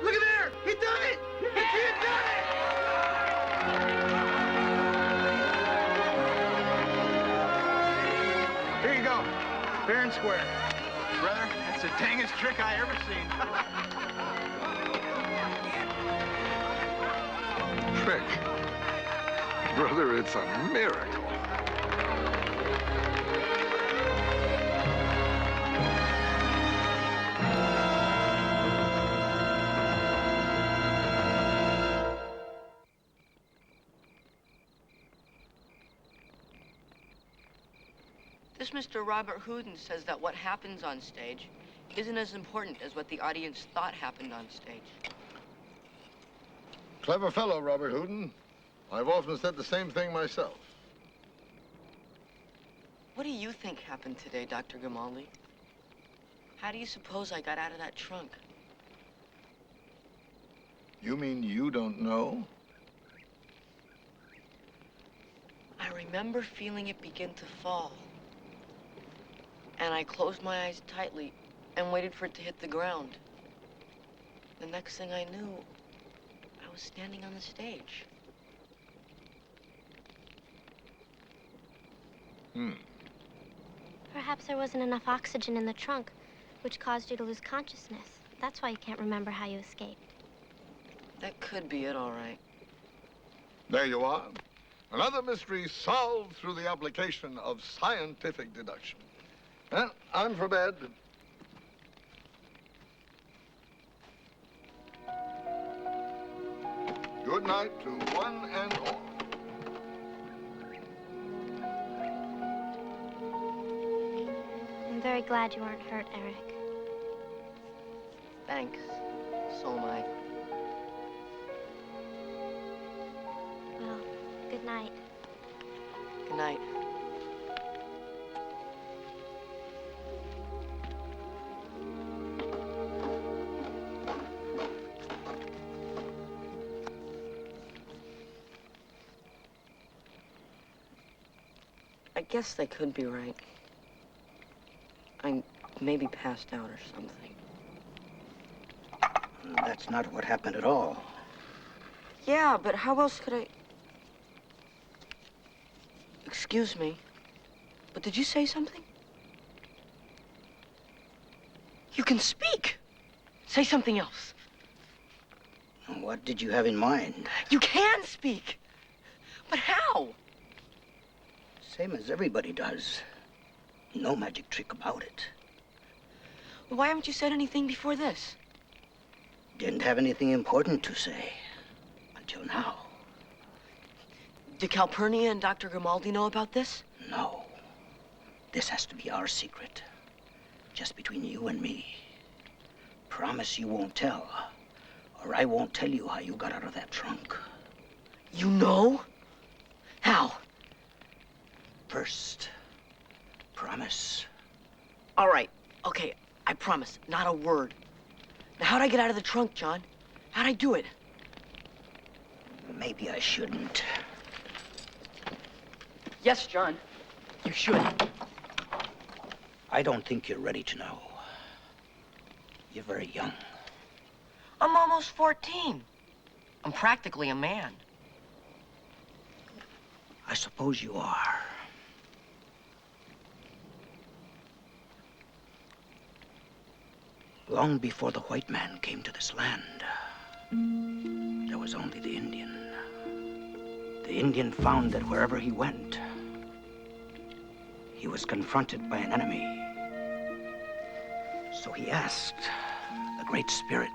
Look at there! He done it! The kid done it! Here you go. Fair and square. Brother, that's the dangest trick I ever seen. Trick. Brother, it's a miracle. This Mr. Robert Houdin says that what happens on stage isn't as important as what the audience thought happened on stage. Clever fellow, Robert Houdin. I've often said the same thing myself. What do you think happened today, Dr. Grimaldi? How do you suppose I got out of that trunk? You mean you don't know? I remember feeling it begin to fall. And I closed my eyes tightly and waited for it to hit the ground. The next thing I knew, I was standing on the stage. Perhaps there wasn't enough oxygen in the trunk, which caused you to lose consciousness. That's why you can't remember how you escaped. That could be it, all right. There you are. Another mystery solved through the application of scientific deduction. Well, I'm for bed. Good night to one and all. I'm very glad you aren't hurt, Eric. Thanks. So am I. Well, good night. Good night. I guess they could be right. I maybe passed out or something. That's not what happened at all. Yeah, but how else could I... Excuse me, but did you say something? You can speak. Say something else. What did you have in mind? You can speak. But how? Same as everybody does. No magic trick about it. Well, why haven't you said anything before this? Didn't have anything important to say. Until now. Did Calpurnia and Dr. Grimaldi know about this? No. This has to be our secret. Just between you and me. Promise you won't tell. Or I won't tell you how you got out of that trunk. You know? How? First, promise. All right. Okay, I promise. Not a word. Now, how'd I get out of the trunk, John? How'd I do it? Maybe I shouldn't. Yes, John. You should. I don't think you're ready to know. You're very young. I'm almost 14. I'm practically a man. I suppose you are. Long before the white man came to this land, there was only the Indian. The Indian found that wherever he went, he was confronted by an enemy. So he asked the Great Spirit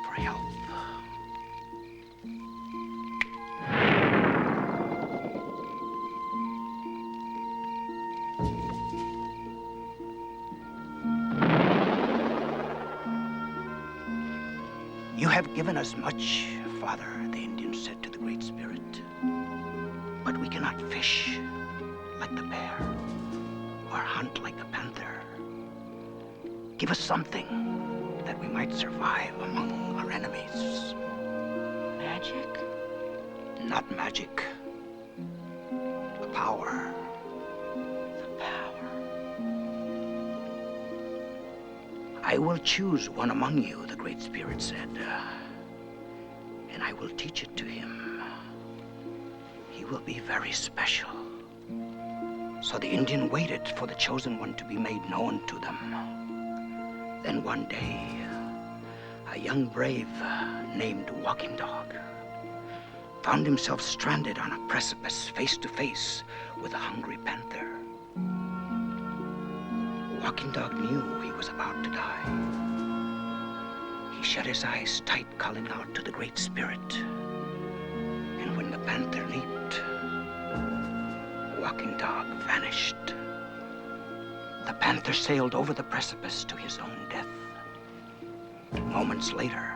for help. You have given us much, Father, the Indian said to the Great Spirit. But we cannot fish like the bear or hunt like the panther. Give us something that we might survive among our enemies. Magic? Not magic. The power. The power. I will choose one among you, the Great Spirit said, and I will teach it to him. He will be very special. So the Indian waited for the chosen one to be made known to them. Then one day, a young brave named Walking Dog found himself stranded on a precipice face to face with a hungry panther. Walking Dog knew he was about to die. He shut his eyes tight, calling out to the Great Spirit. And when the panther leaped, Walking Dog vanished. The panther sailed over the precipice to his own death. Moments later,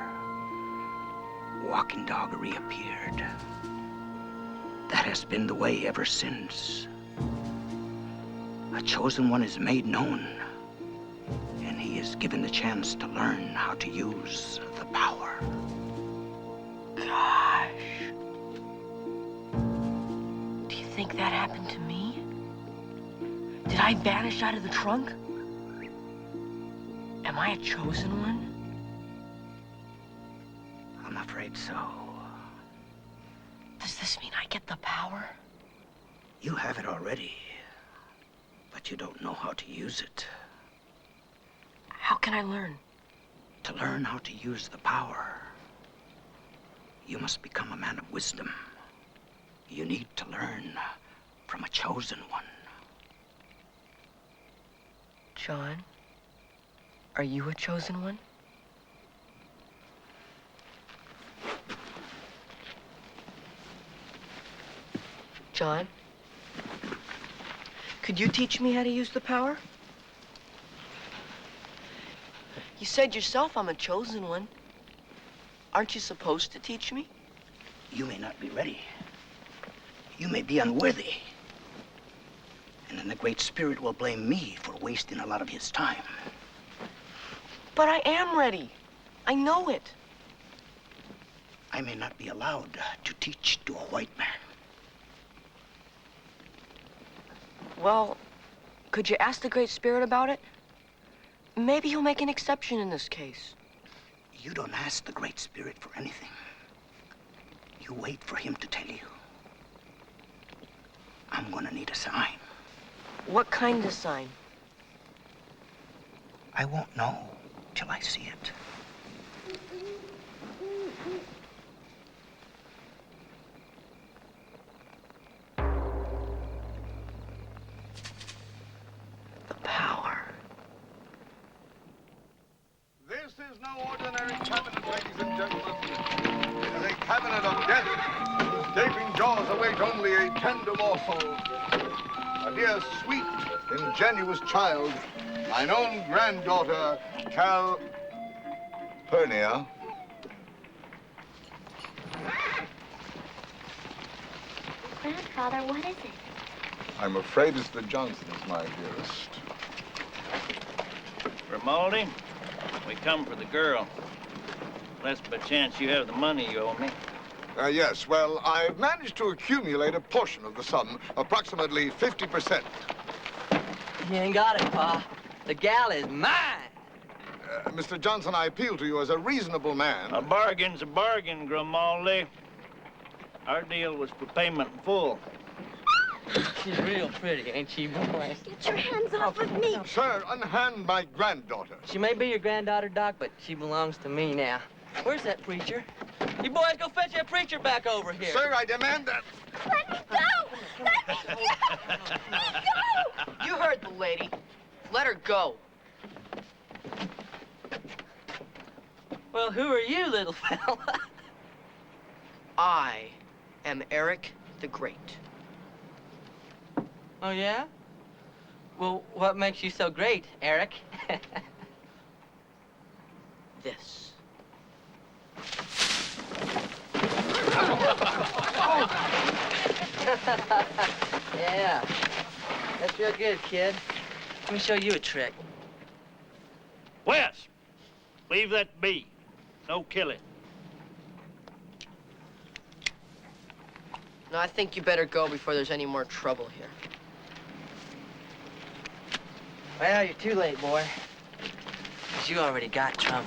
Walking Dog reappeared. That has been the way ever since. A chosen one is made known, and he is given the chance to learn how to use the power. Gosh. Do you think that happened to me? Did I vanish out of the trunk? Am I a chosen one? I'm afraid so. Does this mean I get the power? You have it already, but you don't know how to use it. How can I learn? To learn how to use the power, you must become a man of wisdom. You need to learn from a chosen one. John, are you a chosen one? John, could you teach me how to use the power? You said yourself I'm a chosen one. Aren't you supposed to teach me? You may not be ready. You may be unworthy. And then the Great Spirit will blame me for wasting a lot of his time. But I am ready. I know it. I may not be allowed to teach to a white man. Well, could you ask the Great Spirit about it? Maybe he'll make an exception in this case. You don't ask the Great Spirit for anything. You wait for him to tell you. I'm gonna need a sign. What kind of sign? I won't know till I see it. The power. This is no ordinary cabinet, ladies and gentlemen. It is a cabinet of death, whose gaping jaws await only a tender morsel. A dear, sweet, ingenuous child, mine own granddaughter, Calpurnia. Grandfather, what is it? I'm afraid it's the Johnsons, my dearest. Grimaldi, we come for the girl. Less by chance you have the money you owe me. Yes, well, I've managed to accumulate a portion of the sum, approximately 50%. You ain't got it, Pa. The gal is mine. Mr. Johnson, I appeal to you as a reasonable man. A bargain's a bargain, Grimaldi. Our deal was for payment in full. She's real pretty, ain't she, boy? Get your hands off of me. Sir, unhand my granddaughter. She may be your granddaughter, Doc, but she belongs to me now. Where's that preacher? You boys go fetch that preacher back over here. Sir, I demand that. Let me go! Let me go! Let me go! You heard the lady. Let her go. Well, who are you, little fella? I am Eric the Great. Oh, yeah? Well, what makes you so great, Eric? This. Yeah. That's real good, kid. Let me show you a trick. Wes, leave that be. No killing. No, I think you better go before there's any more trouble here. Well, you're too late, boy. 'Cause you already got trouble.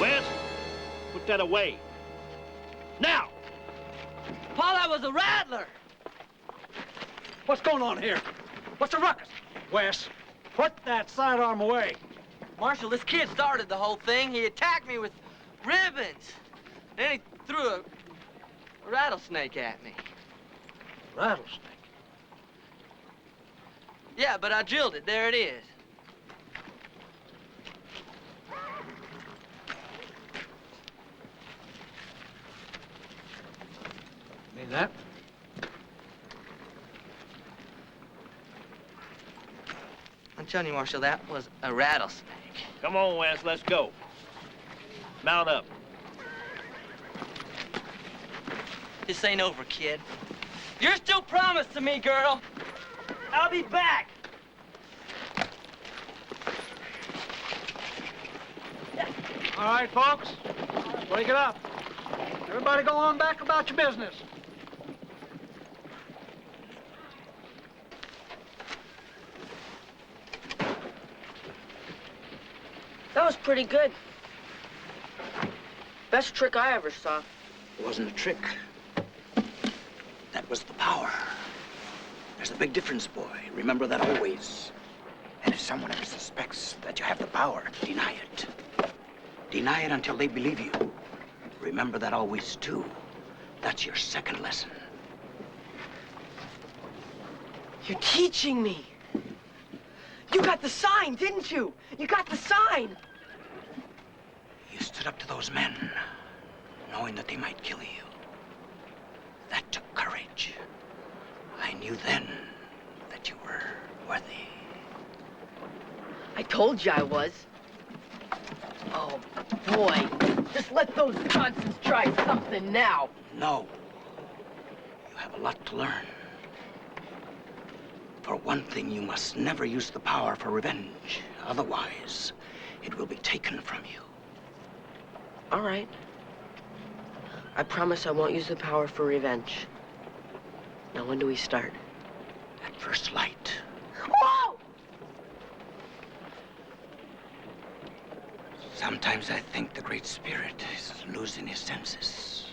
Wes, put that away. Now! Paul, that was a rattler! What's going on here? What's the ruckus? Wes, put that sidearm away. Marshal, this kid started the whole thing. He attacked me with ribbons. Then he threw a rattlesnake at me. Rattlesnake? Yeah, but I drilled it. There it is. Mean that? I'm telling you, Marshal, that was a rattlesnake. Come on, Wes, let's go. Mount up. This ain't over, kid. You're still promised to me, girl. I'll be back. All right, folks, wake it up. Everybody go on back about your business. That was pretty good. Best trick I ever saw. It wasn't a trick. That was the power. There's a big difference, boy. Remember that always. And if someone ever suspects that you have the power, deny it. Deny it until they believe you. Remember that always, too. That's your second lesson. You're teaching me. You got the sign, didn't you? You got the sign. You stood up to those men, knowing that they might kill you. That took courage. I knew then that you were worthy. I told you I was. Oh, boy. Just let those Johnsons try something now. No. You have a lot to learn. For one thing, you must never use the power for revenge. Otherwise, it will be taken from you. All right. I promise I won't use the power for revenge. Now, when do we start? At first light. Whoa! Sometimes I think the Great Spirit is losing his senses.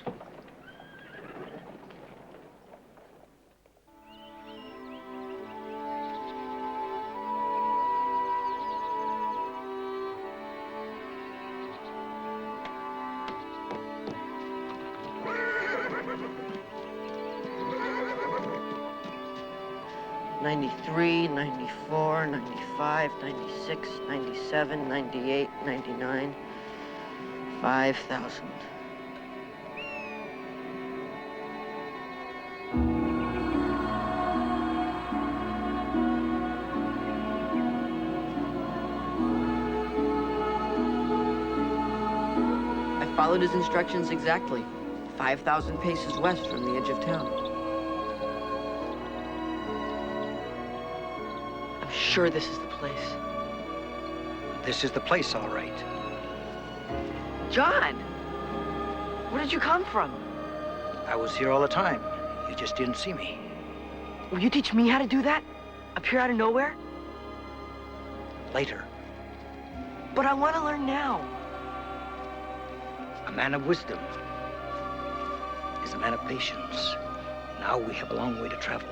'93, '94, '95, '96, '97, '98, '99, 5,000. I followed his instructions exactly. 5,000 paces west from the edge of town. I'm sure this is the place. This is the place, all right. John! Where did you come from? I was here all the time. You just didn't see me. Will you teach me how to do that? Appear out of nowhere? Later. But I want to learn now. A man of wisdom is a man of patience. Now we have a long way to travel,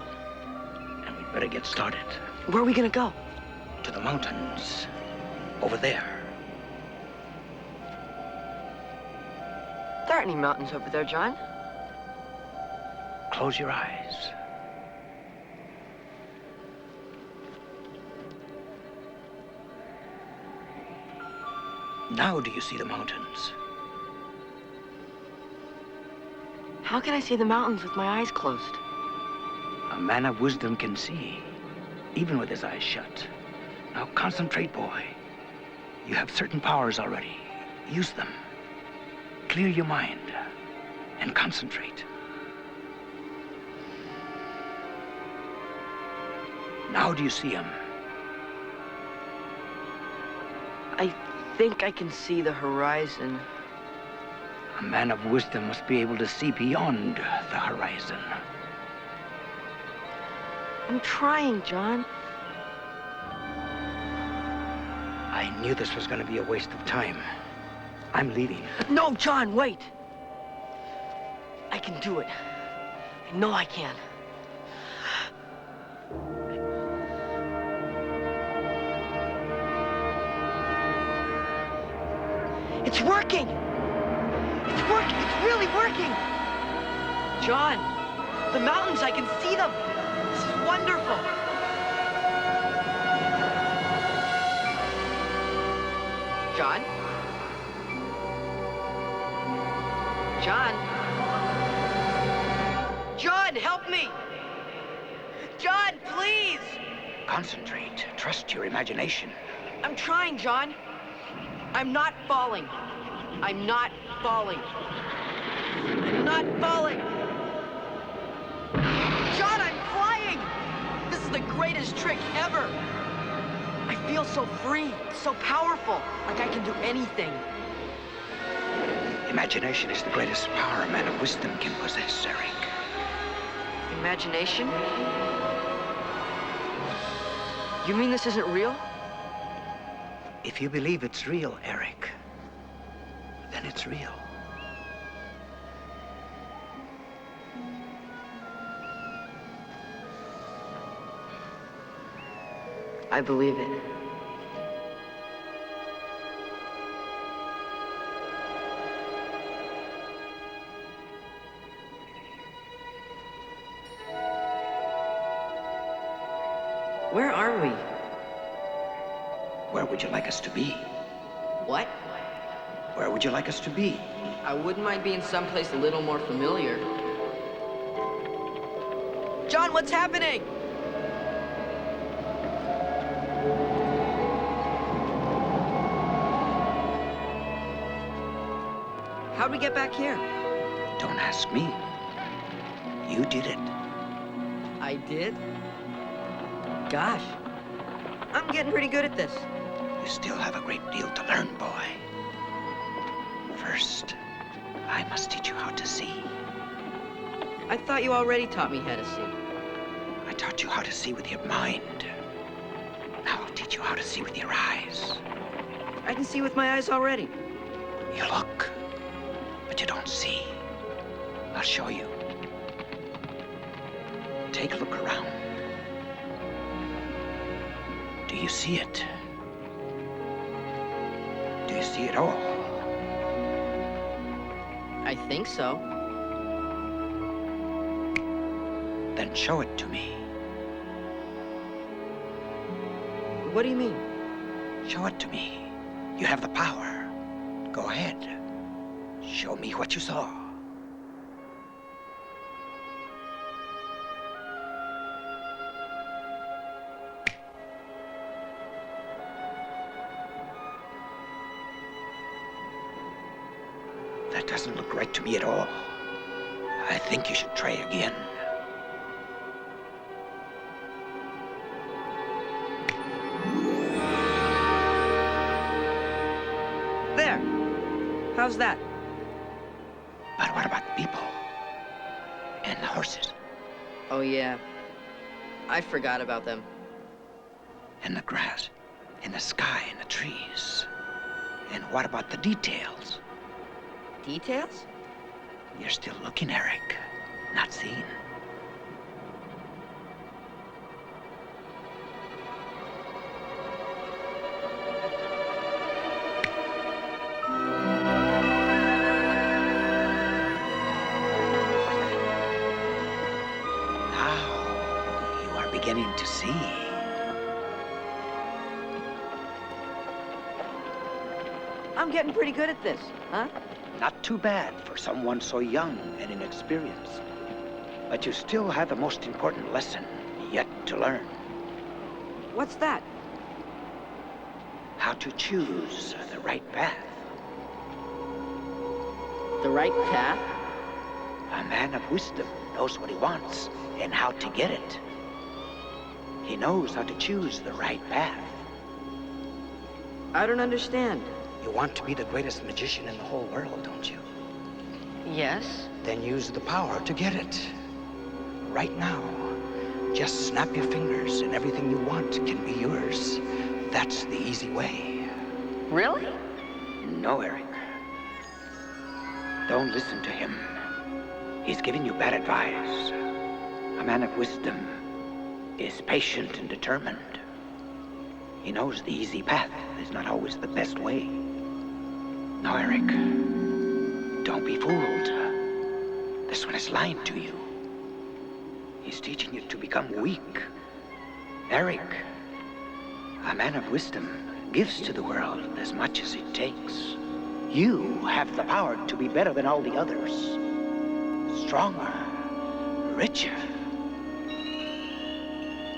and we'd better get started. Where are we gonna go? To the mountains. Over there. There aren't any mountains over there, John. Close your eyes. Now do you see the mountains? How can I see the mountains with my eyes closed? A man of wisdom can see, even with his eyes shut. Now concentrate, boy. You have certain powers already. Use them. Clear your mind and concentrate. Now do you see him? I think I can see the horizon. A man of wisdom must be able to see beyond the horizon. I'm trying, John. I knew this was going to be a waste of time. I'm leaving. No, John, wait. I can do it. I know I can. It's working! It's working! It's really working! John, the mountains, I can see them! This is wonderful! John? John? John, help me! John, please! Concentrate. Trust your imagination. I'm trying, John. I'm not falling. I'm not falling. I'm not falling. John, I'm flying! This is the greatest trick ever. I feel so free, so powerful, like I can do anything. Imagination is the greatest power a man of wisdom can possess, Eric. Imagination? You mean this isn't real? If you believe it's real, Eric, then it's real. I believe it. Where are we? Where would you like us to be? What? Where would you like us to be? I wouldn't mind being someplace a little more familiar. John, what's happening? How'd we get back here? Don't ask me. You did it. I did? Gosh, I'm getting pretty good at this. You still have a great deal to learn, boy. First, I must teach you how to see. I thought you already taught me how to see. I taught you how to see with your mind. Now I'll teach you how to see with your eyes. I can see with my eyes already. You look, but you don't see. I'll show you. Take a look around. Do you see it? Do you see it all? I think so. Then show it to me. What do you mean? Show it to me. You have the power. Go ahead. Show me what you saw. That doesn't look right to me at all. I think you should try again. There. How's that? But what about people? And the horses? Oh, yeah. I forgot about them. And the grass? And the sky and the trees? And what about the details? Details? You're still looking, Eric. Not seeing. Now, you are beginning to see. I'm getting pretty good at this, huh? Not too bad for someone so young and inexperienced. But you still have the most important lesson yet to learn. What's that? How to choose the right path. The right path? A man of wisdom knows what he wants and how to get it. He knows how to choose the right path. I don't understand. You want to be the greatest magician in the whole world, don't you? Yes? Then use the power to get it. Right now. Just snap your fingers and everything you want can be yours. That's the easy way. Really? No, Eric. Don't listen to him. He's giving you bad advice. A man of wisdom is patient and determined. He knows the easy path is not always the best way. No, Eric. Don't be fooled. This one is lying to you. He's teaching you to become weak. Eric, a man of wisdom gives to the world as much as it takes. You have the power to be better than all the others. Stronger, richer.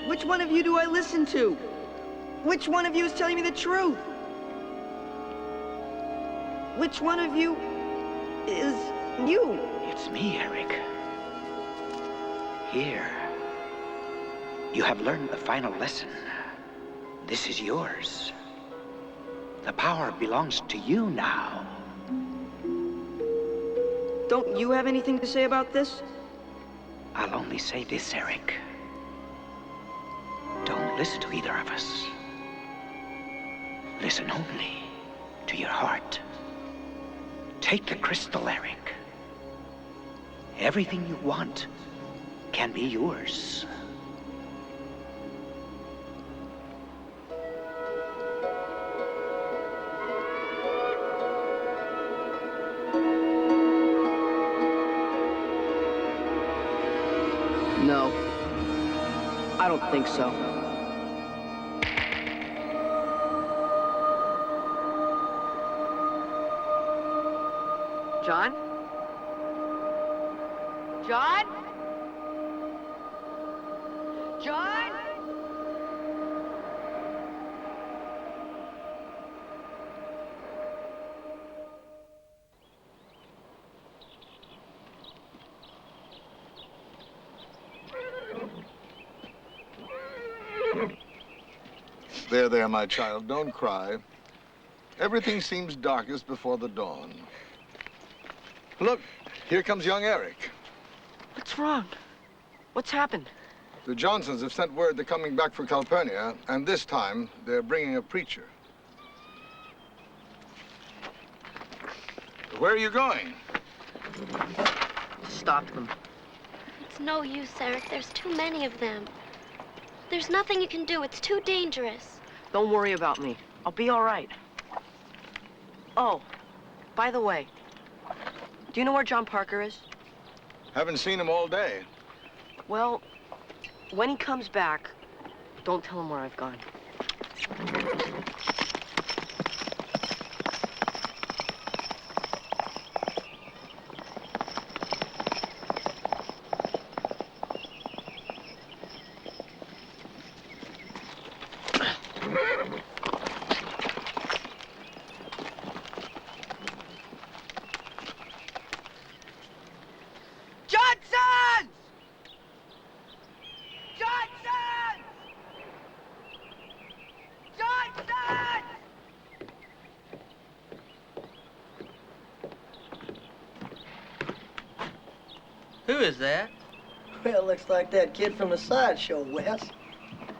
Which one of you do I listen to? Which one of you is telling me the truth? Which one of you is you? It's me, Eric. Here. You have learned the final lesson. This is yours. The power belongs to you now. Don't you have anything to say about this? I'll only say this, Eric. Don't listen to either of us. Listen only to your heart. Take the crystal, Eric. Everything you want can be yours. No. I don't think so. John? John? John? There, my child, don't cry. Everything seems darkest before the dawn. Look, here comes young Eric. What's wrong? What's happened? The Johnsons have sent word they're coming back for Calpurnia, and this time they're bringing a preacher. Where are you going? To stop them. It's no use, Eric. There's too many of them. There's nothing you can do. It's too dangerous. Don't worry about me. I'll be all right. Oh, by the way, do you know where John Parker is? Haven't seen him all day. Well, when he comes back, don't tell him where I've gone. Who is that? Well, looks like that kid from the sideshow, Wes.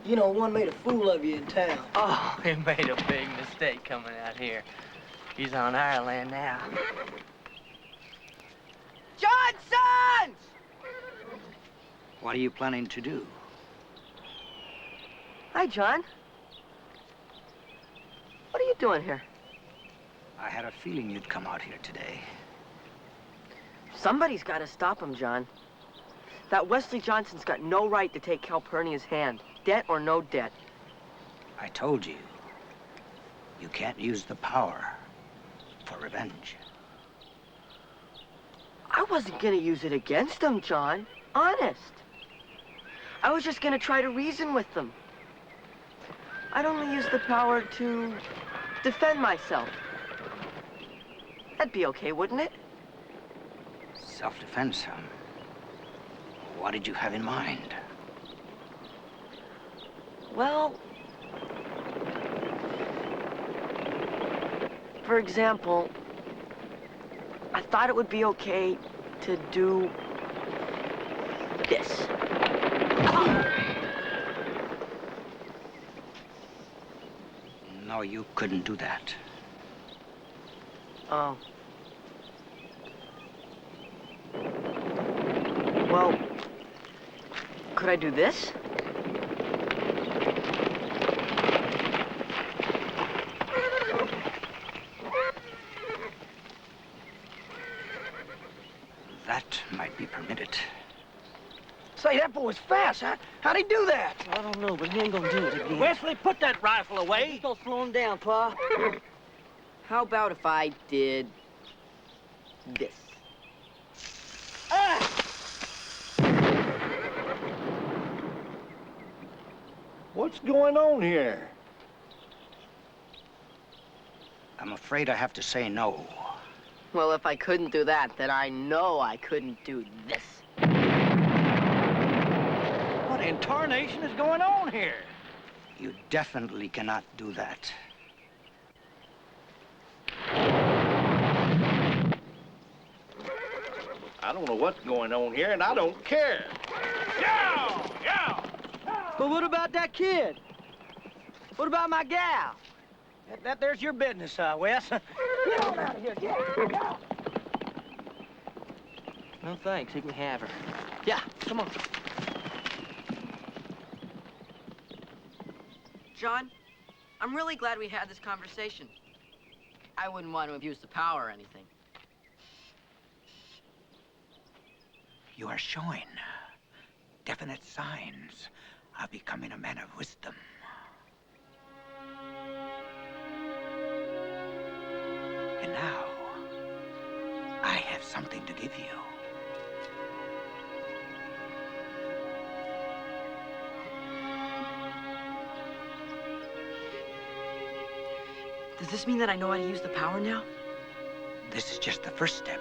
You know, one made a fool of you in town. Oh, he made a big mistake coming out here. He's on our land now. Johnsons! What are you planning to do? Hi, John. What are you doing here? I had a feeling you'd come out here today. Somebody's got to stop him, John. That Wesley Johnson's got no right to take Calpurnia's hand, debt or no debt. I told you, you can't use the power for revenge. I wasn't going to use it against them, John. Honest. I was just going to try to reason with them. I'd only use the power to defend myself. That'd be okay, wouldn't it? Self-defense, huh? What did you have in mind? Well, for example, I thought it would be okay to do this. No, you couldn't do that. Oh. Well, could I do this? That might be permitted. Say, that boy's fast, huh? How'd he do that? I don't know, but he ain't gonna do it again. Wesley, put that rifle away. Just don't slow him down, Pa. How about if I did this? What's going on here? I'm afraid I have to say no. Well, if I couldn't do that, then I know I couldn't do this. What in tarnation is going on here? You definitely cannot do that. I don't know what's going on here, and I don't care. Yow! Yow! But what about that kid? What about my gal? There's your business, Wes. Get on out of here, get out. No thanks, he can have her. Yeah, come on. John, I'm really glad we had this conversation. I wouldn't want to abuse the power or anything. You are showing definite signs of becoming a man of wisdom. And now, I have something to give you. Does this mean that I know how to use the power now? This is just the first step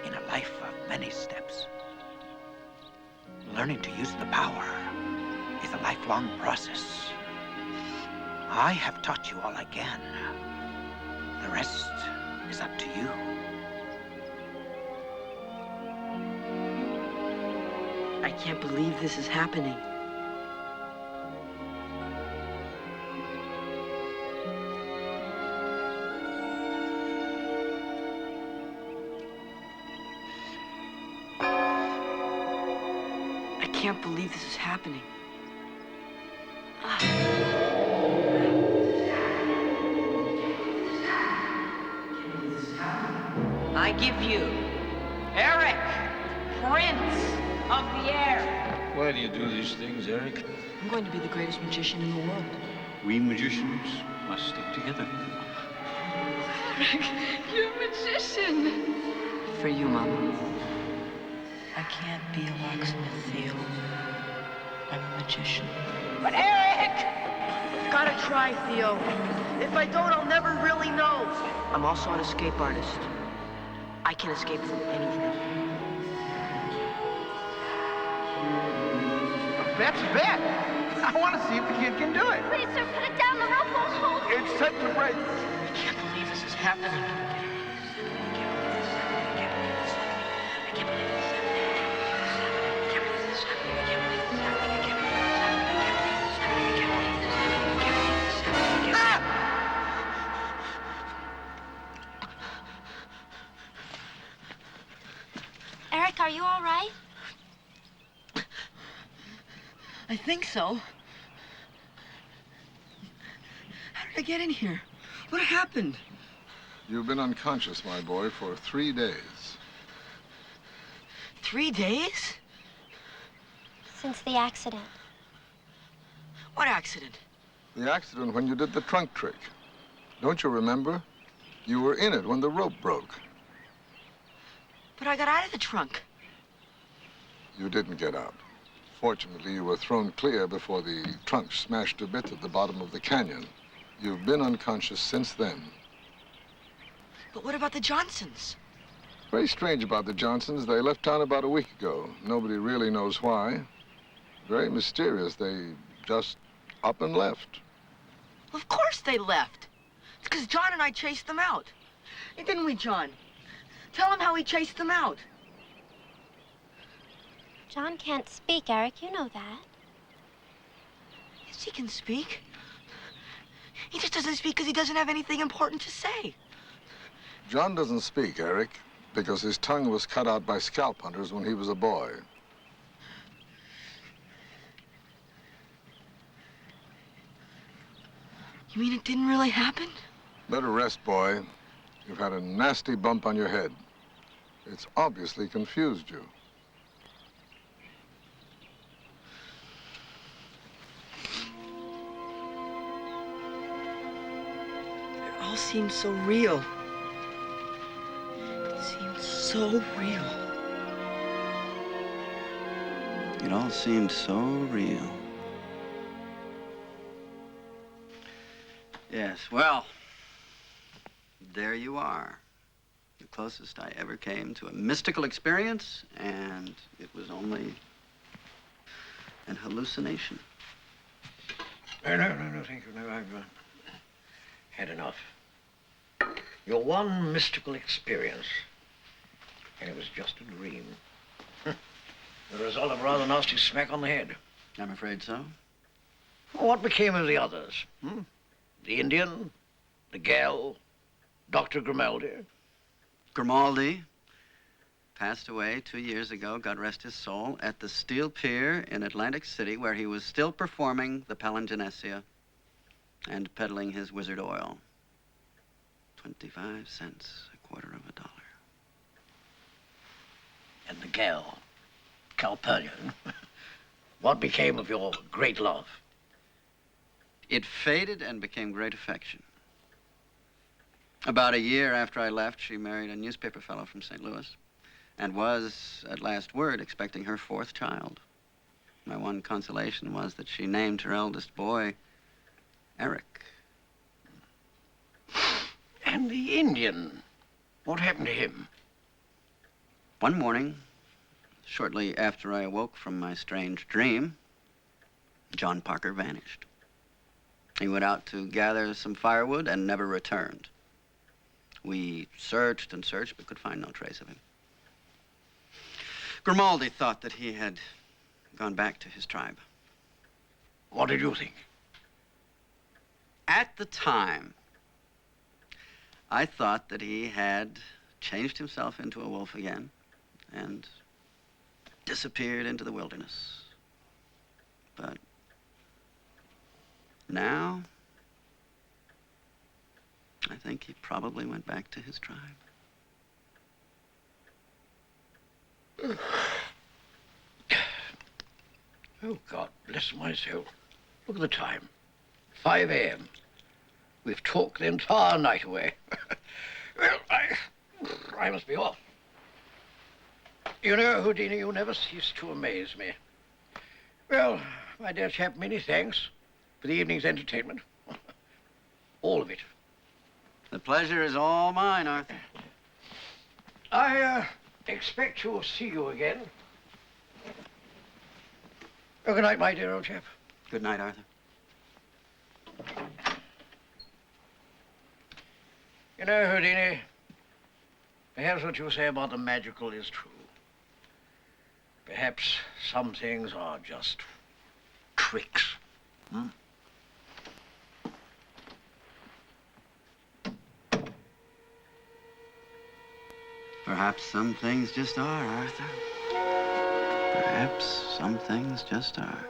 in a life of many steps. Learning to use the power is a lifelong process. I have taught you all I can. The rest is up to you. I can't believe this is happening. I can't believe this is happening. I give you Eric, Prince of the Air. Why do you do these things, Eric? I'm going to be the greatest magician in the world. We magicians must stick together. Eric, you're a magician. For you, Mama. I can't be a locksmith, Theo. I'm a magician. But Eric! I've gotta try, Theo. If I don't, I'll never really know. I'm also an escape artist. I can escape from anything. Bet's a bet. I want to see if the kid can do it. Please, sir, put it down. The rope won't hold. It's set to break. I can't believe this is happening. Eric, are you all right? I think so. How did I get in here? What happened? You've been unconscious, my boy, for 3 days. 3 days? Since the accident. What accident? The accident when you did the trunk trick. Don't you remember? You were in it when the rope broke. But I got out of the trunk. You didn't get out. Fortunately, you were thrown clear before the trunk smashed to bits at the bottom of the canyon. You've been unconscious since then. But what about the Johnsons? Very strange about the Johnsons. They left town about a week ago. Nobody really knows why. Very mysterious. They just up and left. Of course they left. It's because John and I chased them out. Didn't we, John? Tell him how we chased them out. John can't speak, Eric. You know that. Yes, he can speak. He just doesn't speak because he doesn't have anything important to say. John doesn't speak, Eric, because his tongue was cut out by scalp hunters when he was a boy. You mean it didn't really happen? Better rest, boy. You've had a nasty bump on your head. It's obviously confused you. It all seems so real. It seems so real. It all seemed so real. Yes, well, there you are. The closest I ever came to a mystical experience, and it was only an hallucination. No, thank you. No, I've had enough. Your one mystical experience, and it was just a dream. The result of a rather nasty smack on the head. I'm afraid so. Well, what became of the others? The Indian, the gal, Dr. Grimaldi? Grimaldi passed away 2 years ago, God rest his soul, at the Steel Pier in Atlantic City, where he was still performing the palingenesia and peddling his wizard oil. 25 cents, $0.25. And the gal, Calpurnian. What became of your great love? It faded and became great affection. About a year after I left, she married a newspaper fellow from St. Louis and was, at last word, expecting her 4th child. My one consolation was that she named her eldest boy Eric. And the Indian, what happened to him? One morning, shortly after I awoke from my strange dream, John Parker vanished. He went out to gather some firewood and never returned. We searched and searched, but could find no trace of him. Grimaldi thought that he had gone back to his tribe. What did you think? At the time, I thought that he had changed himself into a wolf again and disappeared into the wilderness. But now, I think he probably went back to his tribe. Oh, God bless my soul. Look at the time. 5 a.m. We've talked the entire night away. Well, I must be off. You know, Houdini, you never cease to amaze me. Well, my dear chap, many thanks for the evening's entertainment. All of it. The pleasure is all mine, Arthur. I expect to see you again. Oh, good night, my dear old chap. Good night, Arthur. You know, Houdini, perhaps what you say about the magical is true. Perhaps some things are just tricks. Hmm? Perhaps some things just are, Arthur. Perhaps some things just are.